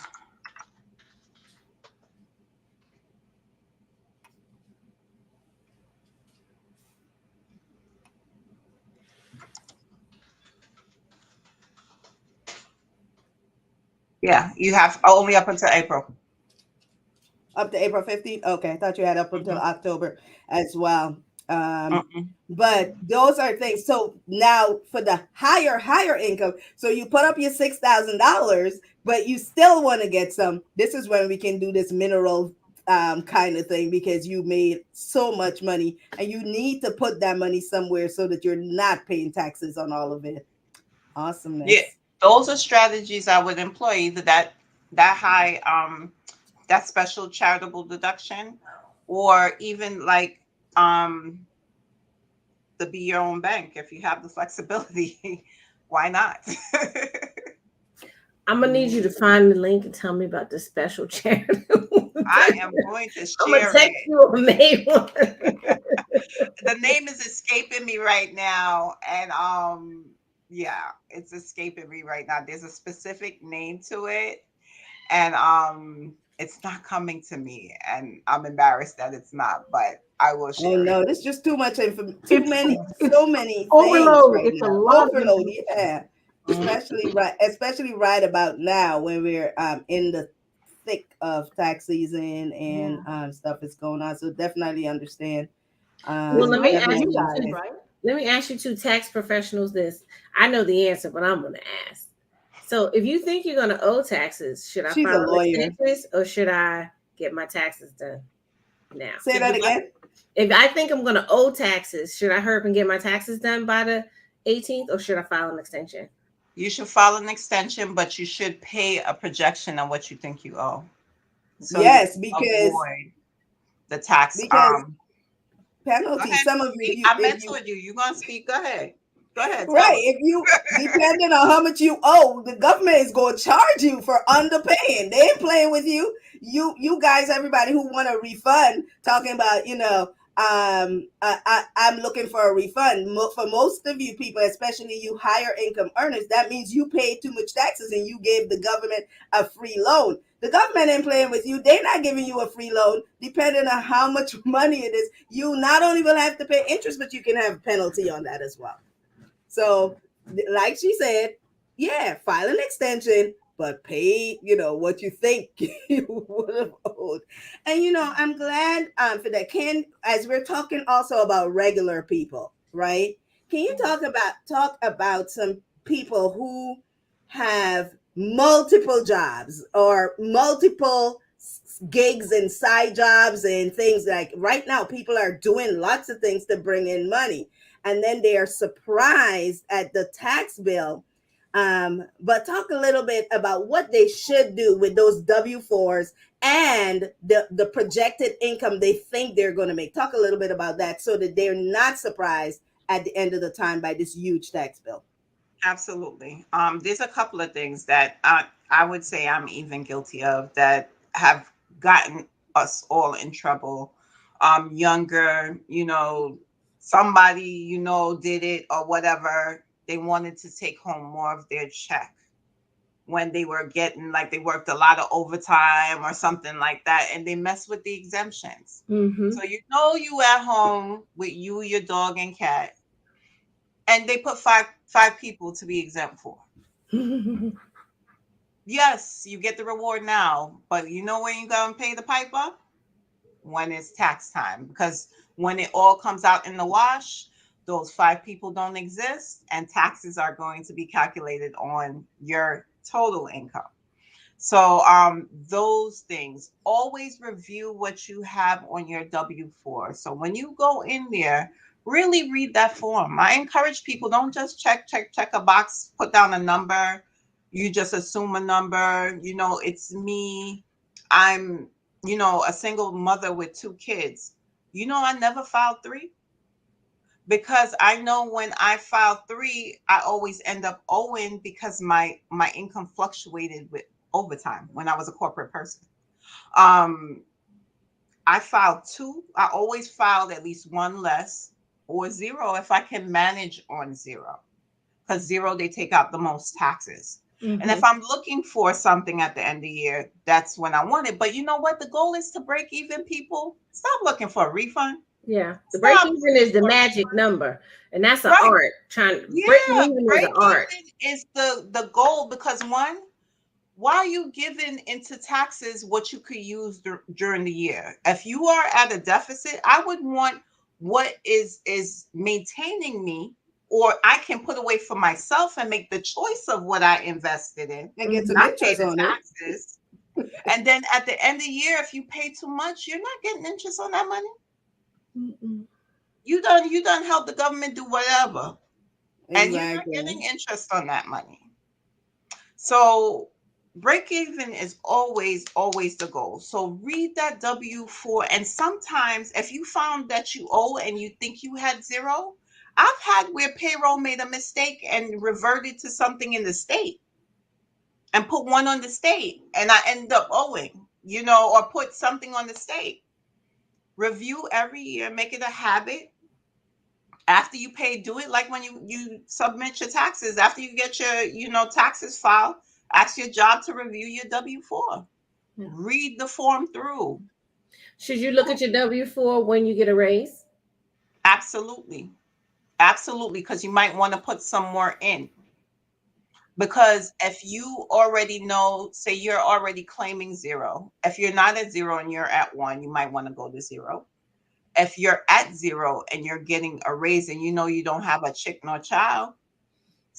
Yeah, you have only up until April. Up to April 15th? Okay, I thought you had up until Mm-hmm. October as well. Um, Mm-mm. but those are things. So now for the higher income, so you put up your $6,000, but you still want to get some. This is when we can do this mineral kind of thing, because you made so much money and you need to put that money somewhere so that you're not paying taxes on all of it. Yeah, Awesomeness. those are strategies I would employ. Either that high that special charitable deduction, or even like um the be your own bank if you have the flexibility. Why not? I'm gonna need you to find the link and tell me about the special charity. I am going to I'm gonna share text it. you a mail one. The name is escaping me right now, and yeah, it's escaping me right now. There's a specific name to it, and it's not coming to me, and I'm embarrassed that it's not, but I will Oh share it. no, there's just too much information, It's so many things overload. right It's a now. lot of Overload, information. yeah. Mhm. Especially right about now when we're in the thick of tax season and Yeah. stuff is going on. So definitely understand. Well, This let me might be ask you Definitely you guys, two. understand. right? Let me ask you two tax professionals this. I know the answer, but I'm gonna ask. So, if you think you're gonna owe taxes, should I She's a file an lawyer. extension or should I get my taxes done now? Say To that do what? again. If I think I'm gonna owe taxes, should I hurry up and get my taxes done by the 18th or should I file an extension? You should file an extension, but you should pay a projection on what you think you owe, so you Yes, avoid the tax. because Go penalty. ahead, Some of you, speak. you I if you mentored you. You're gonna speak. Go ahead. Go ahead. Tell right, us. if you depending on how much you owe, the government is going to charge you for underpaying. They ain't playing with you. You guys, everybody who want a refund, talking about I'm looking for a refund. For most of you people, especially you higher income earners, that means you paid too much taxes and you gave the government a free loan. The government ain't playing with you. They're not giving you a free loan. Depending on how much money it is, you not only will have to pay interest, but you can have a penalty on that as well. So, like she said, yeah, file an extension, but pay, what you think you would have owed. And I'm glad for that. As we're talking also about regular people, right? Can you talk about some people who have multiple jobs or multiple gigs and side jobs and things, like right now people are doing lots of things to bring in money, and then they are surprised at the tax bill. But talk a little bit about what they should do with those W-4s and the projected income they think they're going to make. Talk a little bit about that so that they're not surprised at the end of the time by this huge tax bill. Absolutely. There's a couple of things that I would say I'm even guilty of that have gotten us all in trouble. Younger, somebody, did it or whatever. They wanted to take home more of their check when they were getting, like, they worked a lot of overtime or something like that, and they messed with the exemptions. Mm-hmm. So you at home with you, your dog, and cat, and they put five people to be exempt for. Yes, you get the reward now, but you know when you go and pay the piper? When it's tax time. Because when it all comes out in the wash, those five people don't exist, and taxes are going to be calculated on your total income. So those things, always review what you have on your W-4. So when you go in there, really read that form. I encourage people, don't just check a box, put down a number. You just assume a number. It's me. I'm, a single mother with two kids. I never filed three because I know when I filed three, I always end up owing because my income fluctuated with overtime when I was a corporate person. Um, I filed two. I always filed at least one less or zero if I can manage on zero. Because zero, they take out the most taxes. And Mm-hmm. if I'm looking for something at the end of the year, that's when I want it. But you know what? The goal is to break even, people. Stop looking for a refund. Yeah, the break Stop even looking is the for a magic number, and that's an refund. art. Trying breaking Yeah, even is an break art. even is the goal because one, why are you giving into taxes what you could use during the year? If you are at a deficit, I would want what is maintaining me, or I can put away for myself and make the choice of what I invested in, And get some Mm-hmm. not pay interest the on it. taxes. And then at the end of the year, if you pay too much, you're not getting interest on that money. Mm-mm. You done help the government do whatever, and you're not Exactly. getting interest on that money. So break even is always the goal. So read that W-4. And sometimes if you found that you owe and you think you had zero, I've had where payroll made a mistake and reverted to something in the state and put one on the state and I end up owing, or put something on the state. Review every year, make it a habit. After you pay, do it like when you submit your taxes. After you get your taxes filed, ask your job to review your W-4. Yeah. Read the form through. Should you look at your W-4 when you get a raise? Absolutely. Absolutely, because you might want to put some more in. Because if you already know, say you're already claiming zero, if you're not at zero and you're at one, you might want to go to zero. If you're at zero and you're getting a raise and you don't have a chick nor child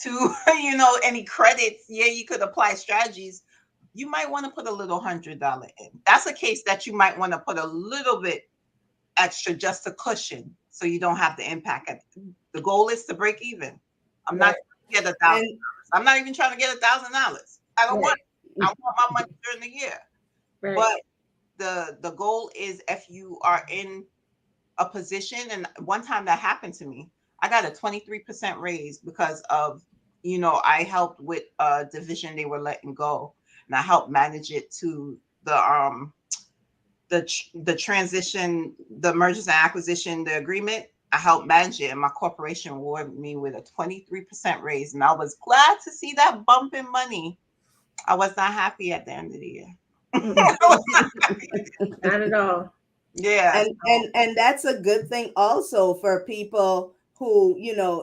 to any credits, yeah, you could apply strategies. You might want to put a little $100 in. That's a case that you might want to put a little bit extra just to cushion so you don't have the impact. The goal is to break even. I'm not Right. trying to get $1,000. And I'm not even trying to get $1,000. I don't want Right. it. I want my money during the year. Right. But the goal is if you are in a position, and one time that happened to me, I got a 23% raise because of, I helped with a division they were letting go, and I helped manage it to the transition, the mergers and acquisition, the agreement. I helped manage it, and my corporation awarded me with a 23% raise, and I was glad to see that bump in money. I was not happy at the end of the year. Mm-mm. Not at all. Yeah. and that's a good thing also for people who,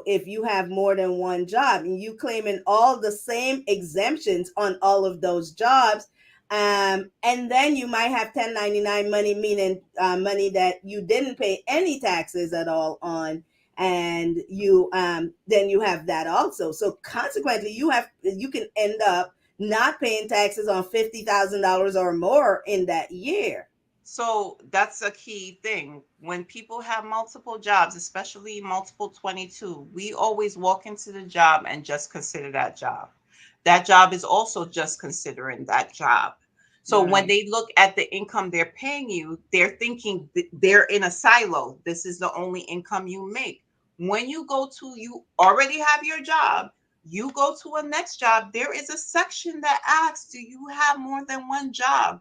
if you have more than one job and you claiming all the same exemptions on all of those jobs, and then you might have 1099 money, meaning money that you didn't pay any taxes at all on, and you then you have that also. So consequently, you can end up not paying taxes on $50,000 or more in that year. So that's a key thing. When people have multiple jobs, especially multiple 22, we always walk into the job and just consider that job. That job is also just considering that job. So when Right. they look at the income they're paying you, they're thinking they're in a silo. This is the only income you make. When you already have your job, you go to a next job, there is a section that asks, do you have more than one job?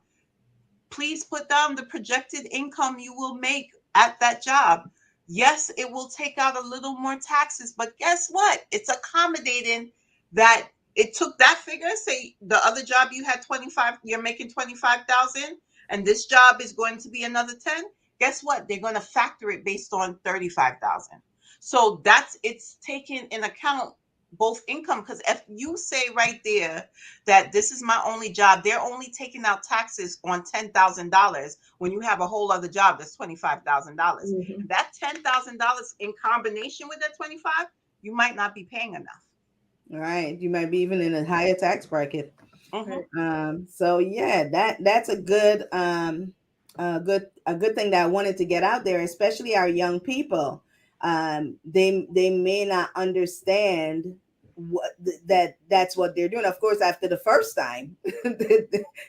Please put down the projected income you will make at that job. Yes, it will take out a little more taxes, but guess what? It's accommodating that it took that figure. Say the other job you had 25, you're making 25,000, and this job is going to be another 10. Guess what? They're going to factor it based on 35,000. So that's it's taken in account both income, because if you say right there that this is my only job, they're only taking out taxes on $10,000 when you have a whole other job that's $25,000. Mhm. That $10,000 in combination with that 25, you might not be paying enough. Right. You might be even in a higher tax bracket. Mhm. So yeah, that's a good a good thing that I wanted to get out there, especially our young people. They may not understand that's what they're doing. Of course, after the first time,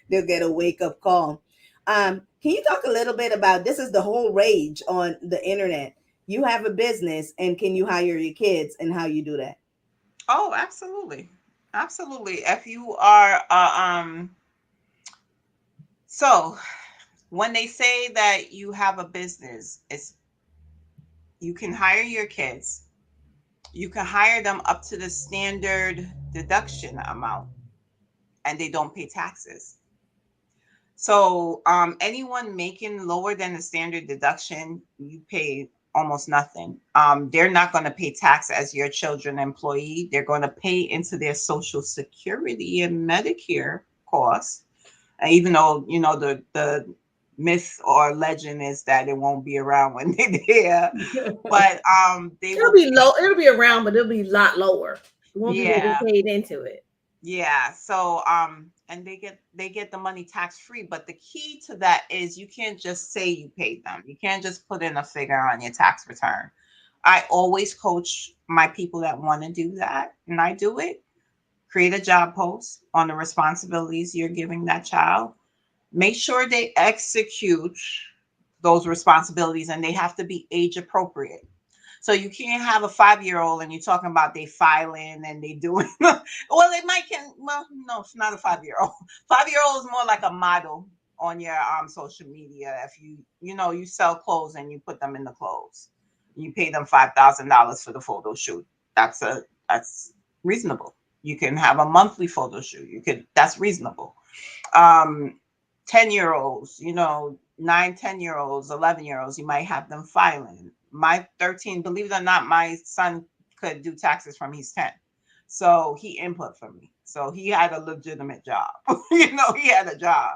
they'll get a wake up call. Can you talk a little bit about this? Is the whole rage on the internet? You have a business, and can you hire your kids, and how you do that? Oh, absolutely. Absolutely. If you are so when they say that you have a business, it's you can hire your kids. You can hire them up to the standard deduction amount and they don't pay taxes. So anyone making lower than the standard deduction, you pay almost nothing. They're not going to pay tax as your children employee. They're going to pay into their Social Security and Medicare costs, even though the myth or legend is that it won't be around when they're there. But they It'll will be pay. low. It'll be around, but it'll be a lot lower. It won't be what Yeah. they paid into it. Yeah. So and they get the money tax free, but the key to that is you can't just say you paid them. You can't just put in a figure on your tax return. I always coach my people that want to do that, and I do it. Create a job post on the responsibilities you're giving that child. Make sure they execute those responsibilities and they have to be age appropriate. So you can't have a 5-year-old and you're talking about they filing and they doing well, they might can well, no, it's not a 5-year-old. 5-year-old is more like a model on your social media. If you sell clothes and you put them in the clothes. You pay them $5,000 for the photo shoot. That's reasonable. You can have a monthly photo shoot. That's reasonable. um 10-year-olds, 9, 10-year-olds, 11-year-olds, you might have them filing. My 13, believe it or not, my son could do taxes from he's 10. So he input for me. So he had a legitimate job. He had a job.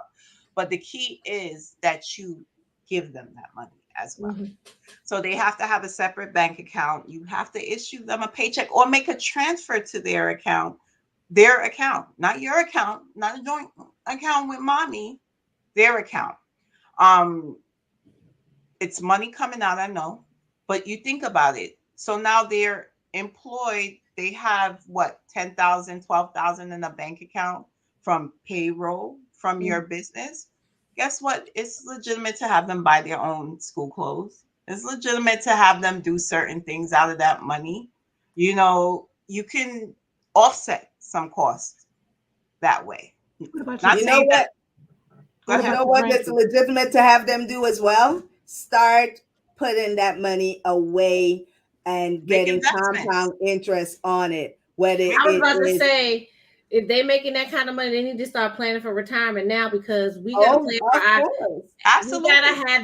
But the key is that you give them that money as well. Mhm. So they have to have a separate bank account. You have to issue them a paycheck or make a transfer to their account, not your account, not a joint account with mommy, their account. Um, it's money coming out, I know, but you think about it. So now they're employed, they have what, 10,000, 12,000 in a bank account from payroll from your business. Guess what? It's legitimate to have them buy their own school clothes. It's legitimate to have them do certain things out of that money. You can offset some costs that way. What about your Not You know saying grand? that. what? Go What You ahead. about know your what? That's grand? legitimate to have them do as well. Start putting that money away and Make getting investments. compound interest on it. Whether Make I was it about to is, say, if they making that kind of money, they need to start planning for retirement now because we got to oh, plan for of our. course, Absolutely.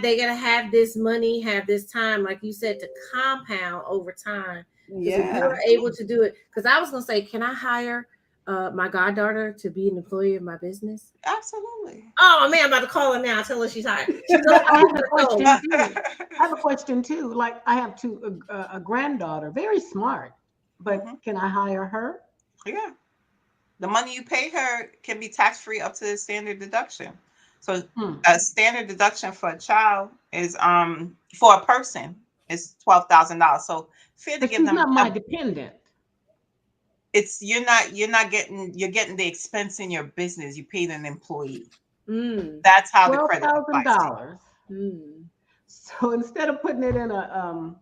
They gotta have this money, have this time, like you said, to compound over time. Because if yeah. you're able Absolutely. to do it, because I was gonna say, can I hire my goddaughter to be an employee of my business? Absolutely. Oh man, I'm about to call her now. Tell her she's hired. She's But only I have a 2 years old. question too. I have a question too. Like I have a granddaughter, very smart, but Mhm. can I hire her? Yeah. The money you pay her can be tax free up to the standard deduction. So Hmm. a standard deduction for a child is for a person is $12,000. So fair to But give she's them not my dependent. it's you're not getting the expense in your business. You paid an employee. Mm, That's how the Twelve credit thousand applies to you. dollars. mm. So instead of putting it in a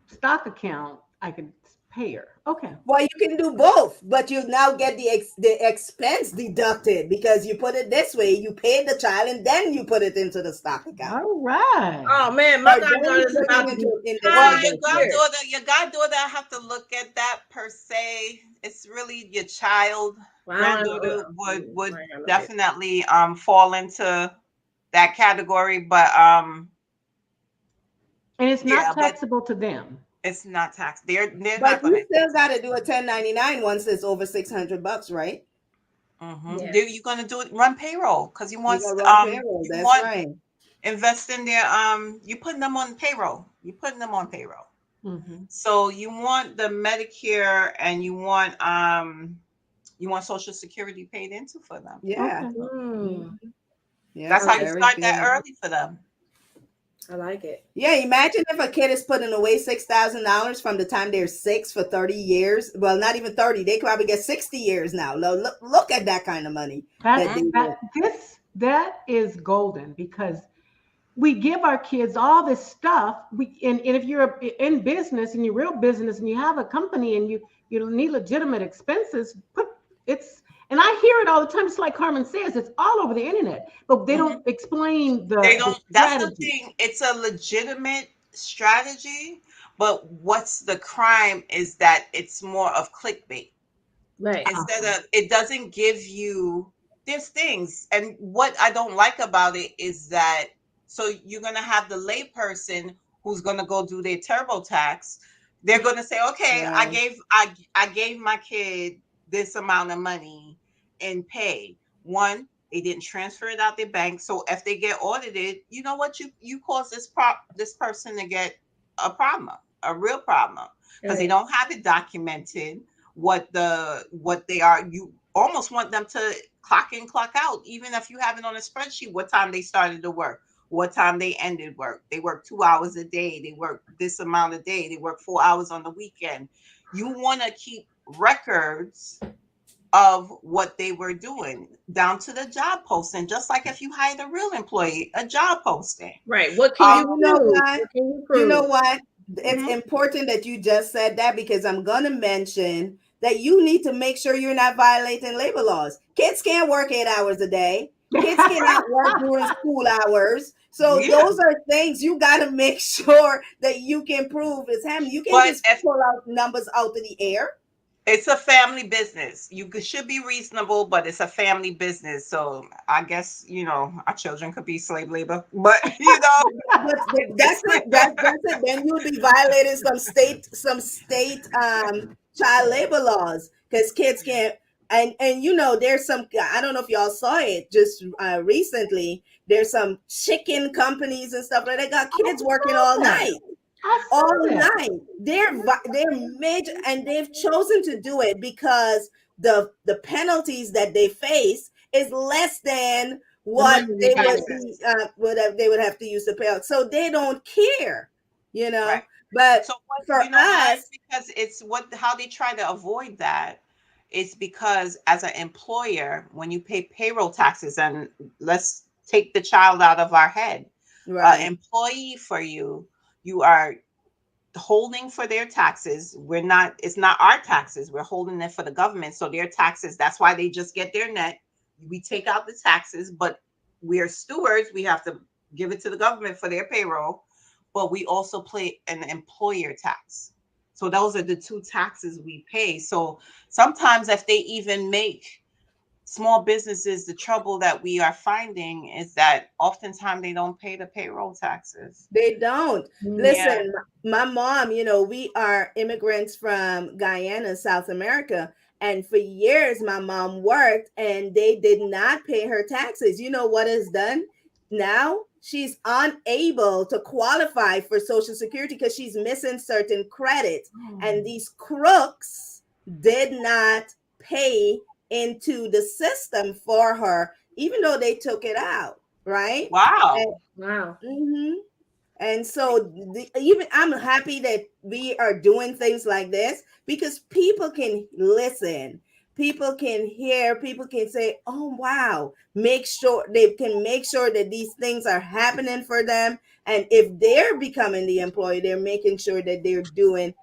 stock account, I could payer. Okay. Well, you can do both, but you now get the expense deducted because you put it this way: you pay the child and then you put it into the stock account, All right. Oh man, my or then you goddaughter's put about it to be into Well, individual 5 your business. years. goddaughter, I have to look at that per se. It's really your child. Well, Granddaughter I would ain't got no business. definitely fall into that category, but And it's not yeah, but taxable to them. it's not tax. They're not But gonna you still tax it. got to do a 1099 once it's over $600, right? Mm-hmm. Yeah. You're gonna do it, run payroll, because You got to run payroll. you That's want right. invest in their you putting them on payroll. You putting them on payroll. Hmm. So you want the Medicare and you want Social Security paid into for them. Yeah. Okay. Mm, Yeah. That's I how you like Very start that good. early for them. I like it. Yeah, imagine if a kid is putting away $6,000 from the time they're 6 for 30 years. Well, not even 30. They probably get 60 years now. Look at that kind of money that they That get. that is golden because we give our kids all this stuff. And if you're in business and you're real business and you have a company and you need legitimate expenses, put it's and I hear it all the time. It's like Carmen says, it's all over the internet, but they Mhm. don't explain They the don't. That's the strategy. thing. It's a legitimate strategy, but what's the crime is that it's more of clickbait. Right. Instead of, it doesn't give you, there's things. And what I don't like about it is that, so you're going to have the layperson who's going to go do their TurboTax. They're going to say, okay, Right. I gave my kid this amount of money in pay. One, they didn't transfer it out their bank. So if they get audited, you know what, you cause this person to get a problem, a real problem, because they Right. don't have it documented what they are. You almost want them to clock in, clock out, even if you have it on a spreadsheet, what time they started to work, what time they ended work. They work 2 hours a day, they work this amount a day, they work 4 hours on the weekend. You want to keep records of what they were doing down to the job posting, just like if you hired a real employee, a job posting. Right. What can And you you know prove? what? What can you You know prove? what? It's Mhm. important that you just said that because I'm going to mention that you need to make sure you're not violating labor laws. Kids can't work 8 hours a day. Kids cannot work during school hours. So Yeah, those are things you got to make sure that you can prove is happening. You can't but just if pull out numbers out of the air. it's a family business. Should be reasonable, but it's a family business. So I guess, our children could be slave labor, but But that's it's it. That's it. Then you'll be violating some state child labor laws because kids can't. And there's some. I don't know if y'all saw it just recently. There's some chicken companies and stuff like that got I kids working saw all that. night, I all saw that. night. They're major, and they've chosen to do it because the penalties that they face is less than The what money they they got would it. be they would have to use to pay out. So they don't care, you know. right. But So what, for you know why? us, Because it's how they try to avoid that. It's because as an employer, when you pay payroll taxes, and let's take the child out of our head, right? employee for you, you are holding for their taxes. It's not our taxes. We're holding it for the government. So their taxes, that's why they just get their net. We take out the taxes, but we're stewards. We have to give it to the government for their payroll, but we also pay an employer tax. So those are the two taxes we pay. So sometimes if they even make small businesses, the trouble that we are finding is that oftentimes they don't pay the payroll taxes. They don't. Mm. Yeah. Listen, my mom, we are immigrants from Guyana, South America. And for years, my mom worked and they did not pay her taxes. You know what is done? Now she's unable to qualify for Social Security because she's missing certain credits. And these crooks did not pay into the system for her, even though they took it out, right? Wow. And, Wow. mhm. And so even I'm happy that we are doing things like this because people can listen, people can hear, people can say, "Oh wow," make sure they can make sure that these things are happening for them. And if they're becoming the employee, they're making sure that they're doing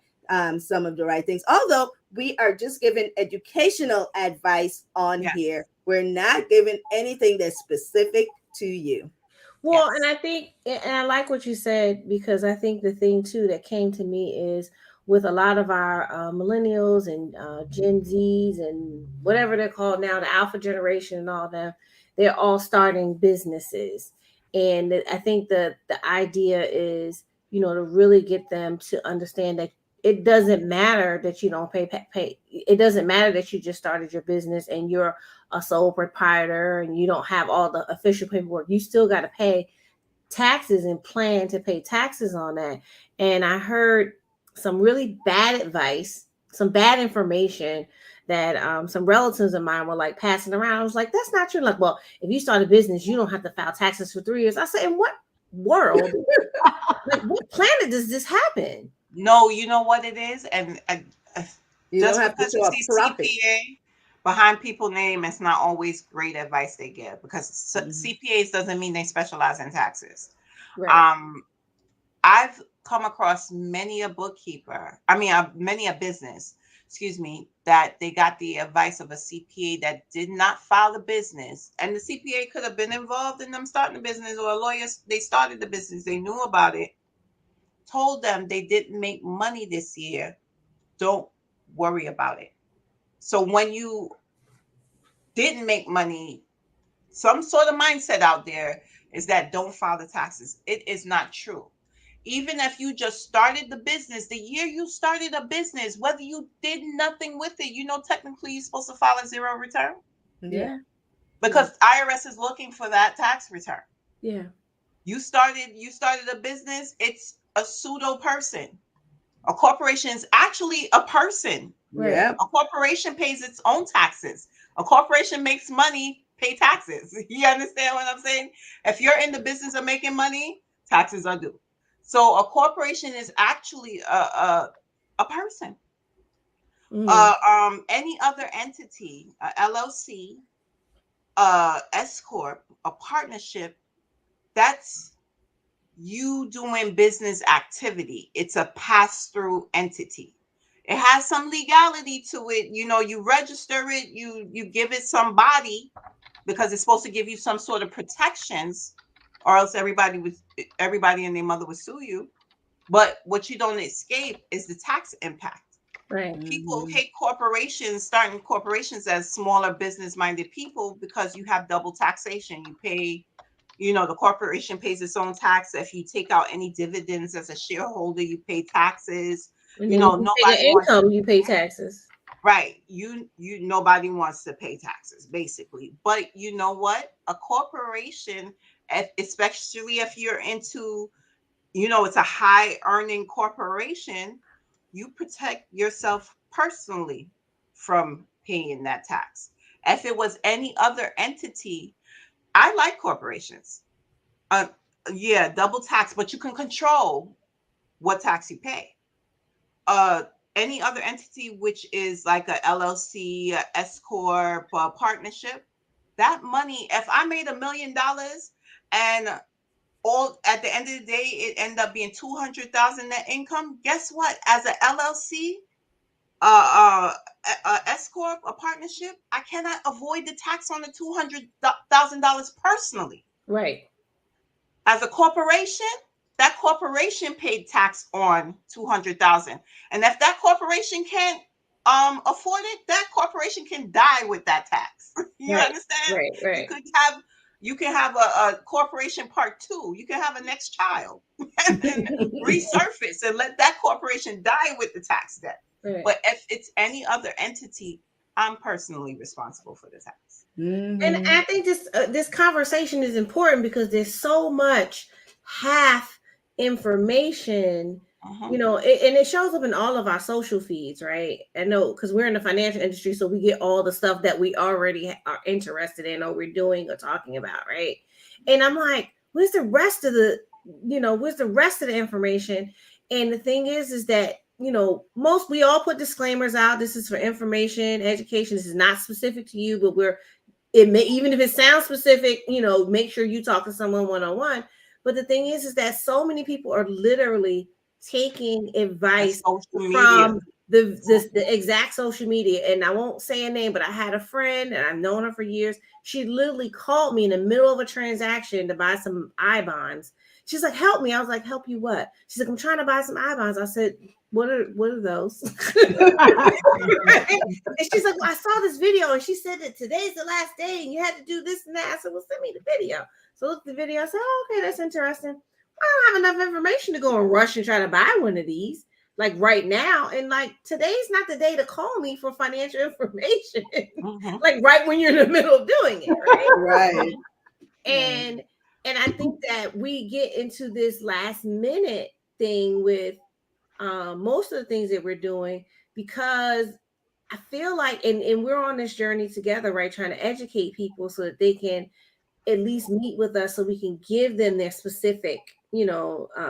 some of the right things. Although we are just giving educational advice on Yes. here, we're not giving anything that's specific to you. Well, and Yes. I think, and I like what you said, because I think the thing too that came to me is with a lot of our millennials and Gen Zs and whatever they're called now, the Alpha generation and all them, they're all starting businesses, and I think the idea is, to really get them to understand that it doesn't matter that you don't pay. It doesn't matter that you just started your business and you're a sole proprietor and you don't have all the official paperwork. You still got to pay taxes and plan to pay taxes on that. And I heard some really bad advice, some bad information that some relatives of mine were like passing around. I was like, that's not true. Like, well, if you start a business, you don't have to file taxes for 3 years. I said, in what world, like what planet does this happen? No, you know what it is, and You just don't have to because you show a see profit. CPA behind people name, it's not always great advice they give, because CPAs doesn't mean they specialize in taxes. Right. I've come across many a bookkeeper, many a business, excuse me, that they got the advice of a CPA that did not file the business. And the CPA could have been involved in them starting the business, or a lawyer, they started the business, they knew about it, told them they didn't make money this year. Don't worry about it. So when you didn't make money, some sort of mindset out there is that don't file the taxes. It is not true. Even if you just started the business, the year you started a business, whether you did nothing with it, technically you're supposed to file a zero return, Yeah. Yeah. because IRS is looking for that tax return. Yeah. You started a business, it's a pseudo person. A corporation is actually a person. Right. Yeah. A corporation pays its own taxes. A corporation makes money, pay taxes. You understand what I'm saying? If you're in the business of making money, taxes are due. So a corporation is actually a person. Any other entity, a LLC, S corp, a partnership, that's you doing business activity. It's a pass-through entity. It has some legality to it. You register it, you give it some body, because it's supposed to give you some sort of protections, or else everybody and their mother would sue you. But what you don't escape is the tax impact. Right. People hate corporations, starting corporations as smaller business-minded people, because you have double taxation. You pay, the corporation pays its own tax. If you take out any dividends as a shareholder, you pay taxes. And then if you take an Nobody wants, income, you pay taxes. right. Nobody wants to pay taxes, basically. But you know what? A corporation, especially if you're into, it's a high earning corporation, you protect yourself personally from paying that tax. If it was any other entity, I like corporations. Uh, yeah, double tax, but you can control what tax you pay. Uh, any other entity, which is like a LLC, a S corp, a partnership, that money, if I made $1 million and all at the end of the day it ended up being 200,000 net income, guess what? As a LLC, a S corp, a partnership, I cannot avoid the tax on the $200,000 personally. Right. As a corporation, that corporation paid tax on 200,000, and if that corporation can't afford it, that corporation can die with that tax. You Right. understand? Right. You Right. could have a corporation part two. You can have a next child and then resurface and let that corporation die with the tax debt. Right. But if it's any other entity, I'm personally responsible for the tax. And I think this conversation is important because there's so much half information, Mhm. and it shows up in all of our social feeds, right? I know because we're in the financial industry, so we get all the stuff that we already are interested in, or we're doing or talking about, right? And I'm like, where's the rest of the information? And the thing is that we all put disclaimers out. This is for information, education. This is not specific to you, but even if it sounds specific, make sure you talk to someone one-on-one. But the thing is that so many people are literally taking advice social media. from the exact social media. And I won't say a name, but I had a friend and I've known her for years. She literally called me in the middle of a transaction to buy some I bonds. She's like, help me. I was like, help you what? She's like, I'm trying to buy some I bonds. I said, what are those? Right? And she's like, well, I saw this video and she said that today's the last day and you had to do this and that. I said, well, send me the video. So I looked at the video. I said, oh, okay, that's interesting. I don't have enough information to go and rush and try to buy one of these like right now. And like today's not the day to call me for financial information. Like right when you're in the middle of doing it, right? Right. And I think that we get into this last minute thing with most of the things that we're doing because I feel like and we're on this journey together, right? Trying to educate people so that they can at least meet with us so we can give them their specific,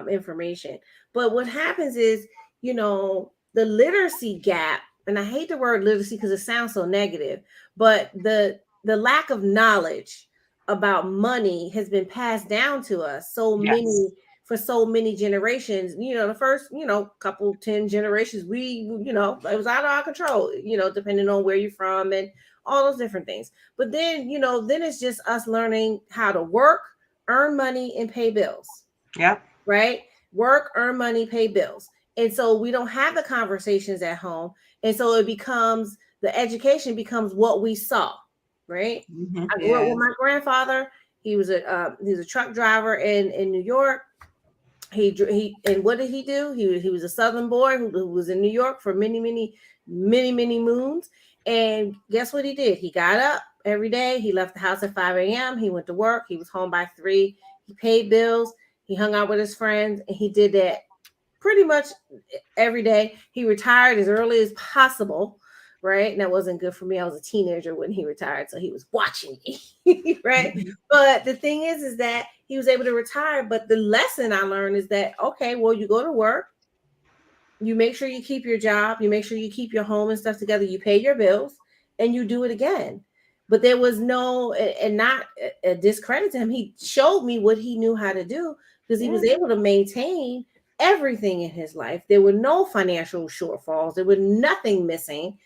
information. But what happens is, the literacy gap, and I hate the word literacy because it sounds so negative, but the lack of knowledge about money has been passed down to us for so many generations. The first, couple 10 generations, it was out of our control, depending on where you're from and all those different things. But then, then it's just us learning how to work, earn money, and pay bills. Yeah. Right? Work, earn money, pay bills. And so we don't have the conversations at home. And so the education becomes what we saw. Right? I grew up with my grandfather. He was a truck driver in New York. And what did he do? He was a Southern boy who was in New York for many, many, many, many moons. And guess what he did? He got up every day. He left the house at 5 a.m. He went to work. He was home by 3. He paid bills. He hung out with his friends. And he did that pretty much every day. He retired as early as possible. Right. And that wasn't good for me. I was a teenager when he retired. So he was watching me. Right. But the thing is that he was able to retire. But the lesson I learned is that, okay, well, you go to work. You make sure you keep your job. You make sure you keep your home and stuff together. You pay your bills and you do it again. But there was no, and not a discredit to him. He showed me what he knew how to do because he was able to maintain everything in his life. There were no financial shortfalls. There was nothing missing,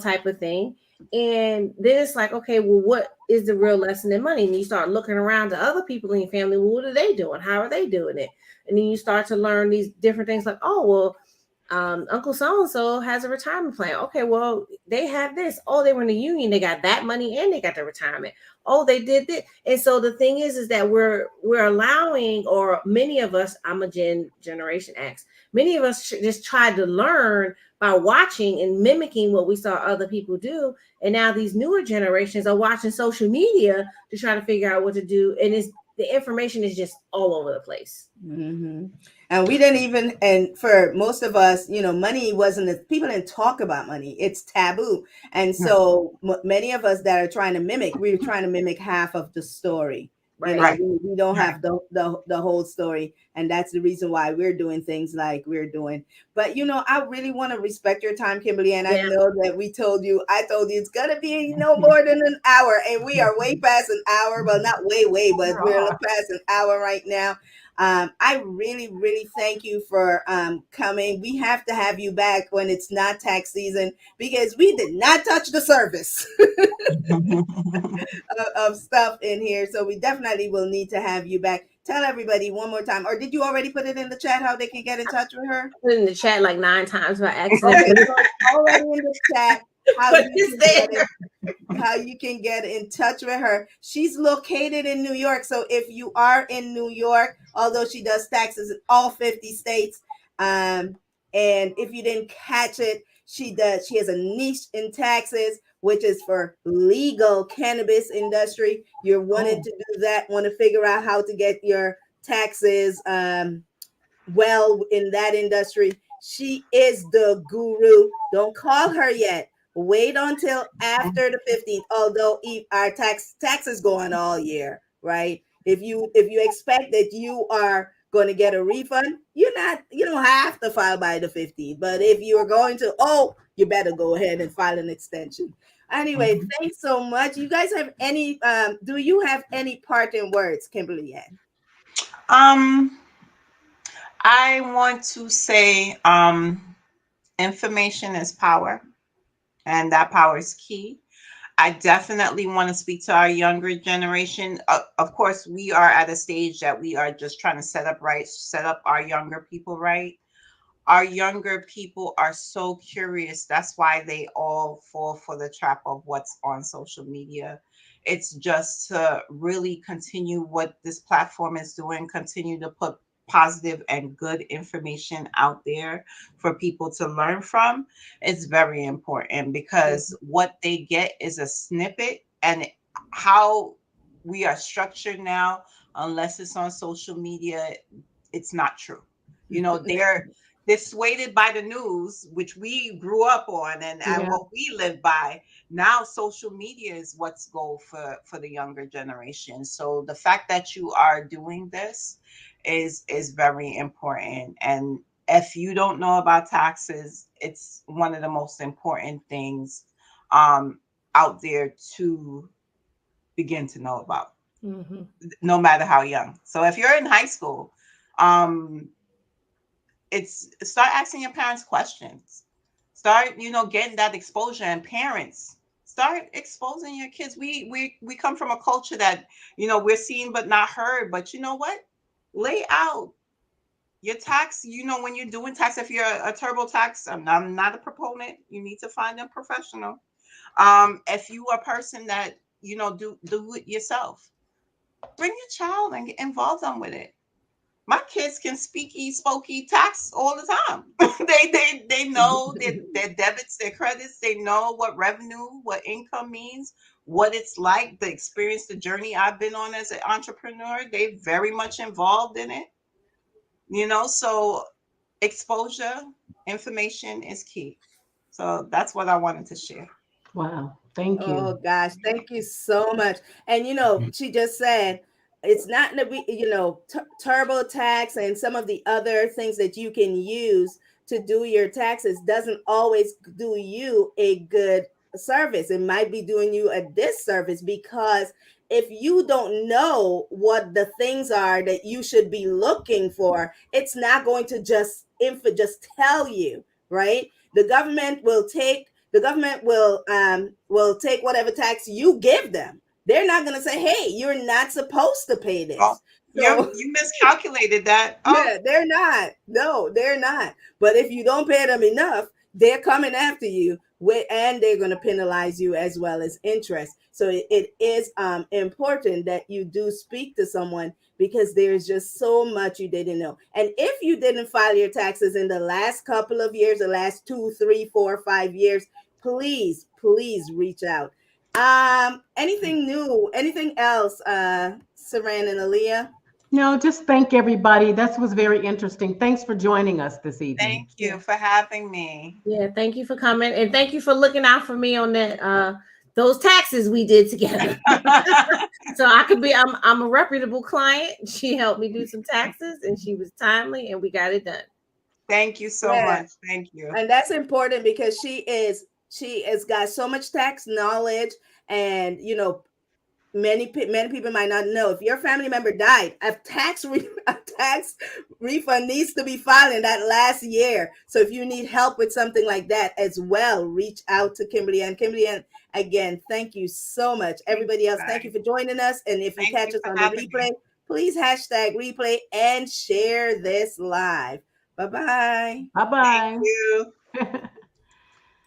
type of thing. And then it's like, okay, well, what is the real lesson in money? And you start looking around to other people in your family. Well, what are they doing? How are they doing it? And then you start to learn these different things like, oh, well, Uncle so-and-so has a retirement plan. Okay, well, they have this. Oh, they were in the union. They got that money and they got the retirement. Oh, they did this. And so the thing is that we're allowing, or many of us, I'm a Generation X, many of us just tried to learn by watching and mimicking what we saw other people do. And now these newer generations are watching social media to try to figure out what to do. And the information is just all over the place. Mm-hmm. And we didn't even, and for most of us, money wasn't, people didn't talk about money. It's taboo. And so many of us that are trying to mimic, we're trying to mimic half of the story. Right. We don't have the whole story. And that's the reason why we're doing things like we're doing. But, I really want to respect your time, Kimberly. And I know that I told you it's going to be no more than an hour. And we are way past an hour. Well, not way, but we're past an hour right now. I really, really thank you for coming. We have to have you back when it's not tax season because we did not touch the surface of stuff in here. So we definitely will need to have you back. Tell everybody one more time, or did you already put it in the chat how they can get in touch with her? I put it in the chat like 9 times by accident. Okay, so already in the chat. How you can get in touch with her. She's located in New York. So if you are in New York, although she does taxes in all 50 states, and if you didn't catch it, she has a niche in taxes, which is for legal cannabis industry. You're wanting to do that, want to figure out how to get your taxes well in that industry. She is the guru. Don't call her yet. Wait until after the 15th, although our taxes go on all year, right? If you expect that you are going to get a refund, you don't have to file by the 15th. But if you are going to, you better go ahead and file an extension. Anyway, thanks so much. You guys have any, do you have any parting words, Kimberly? I want to say information is power, and that power is key. I definitely want to speak to our younger generation. Of course, we are at a stage that we are just trying to set up our younger people right. Our younger people are so curious. That's why they all fall for the trap of what's on social media. It's just to really continue what this platform is doing, continue to put positive and good information out there for people to learn from. It's very important because what they get is a snippet, and how we are structured now, unless it's on social media, it's not true. They're swayed by the news, which we grew up on, and Yeah. what we live by. Now social media is what's goal for the younger generation. So the fact that you are doing this is very important. And if you don't know about taxes, it's one of the most important things um out there to begin to know about, Mm-hmm. no matter how young. So if you're in high school, um it's start asking your parents questions. Start, getting that exposure. And parents, start exposing your kids. We come from a culture that, we're seen but not heard. But you know what? Lay out your tax. When you're doing tax, if you're a TurboTax, I'm not a proponent. You need to find a professional. If you are a person that, do it yourself, bring your child and involve them with it. My kids can spokey tax all the time. They know their debits, their credits. They know what revenue, what income means, what it's like, the experience, the journey I've been on as an entrepreneur. They very much involved in it. So exposure, information is key. So that's what I wanted to share. Wow. Thank Oh you. gosh, thank you so much. And she just said it's not that we, TurboTax and some of the other things that you can use to do your taxes doesn't always do you a good service. It might be doing you a disservice, because if you don't know what the things are that you should be looking for, it's not going to just tell you, right? The government will take whatever tax you give them. They're not going to say, hey, you're not supposed to pay Oh, this. you So you miscalculated that. Oh, yeah, they're not. No, they're not. But if you don't pay them enough, they're coming after you and they're going to penalize you as well as interest. So it is important that you do speak to someone, because there's just so much you didn't know. And if you didn't file your taxes in the last couple of years, the last 2, 3, 4, 5 years, please reach out. Anything new, anything else, Saran and Aaliyah? No, just thank everybody. That was very interesting. Thanks for joining us this evening. thank you Yeah. for having me. Yeah, thank you for coming, and thank you for looking out for me on that those taxes we did together. So I could be I'm a reputable client. She helped me do some taxes and she was timely and we got it done. Thank you so Yeah. much. Thank you. And that's important, because she has got so much tax knowledge. And many people might not know, if your family member died, a tax refund needs to be filed in that last year. So if you need help with something like that as well, reach out to Kimberly. And Kimberly, and again, thank you so much. Thank Everybody you, else, thank you guys. for joining us. And if you Thank catch you us for on the having replay, me. please hashtag replay and share this live. Bye bye. Bye Thank bye. you.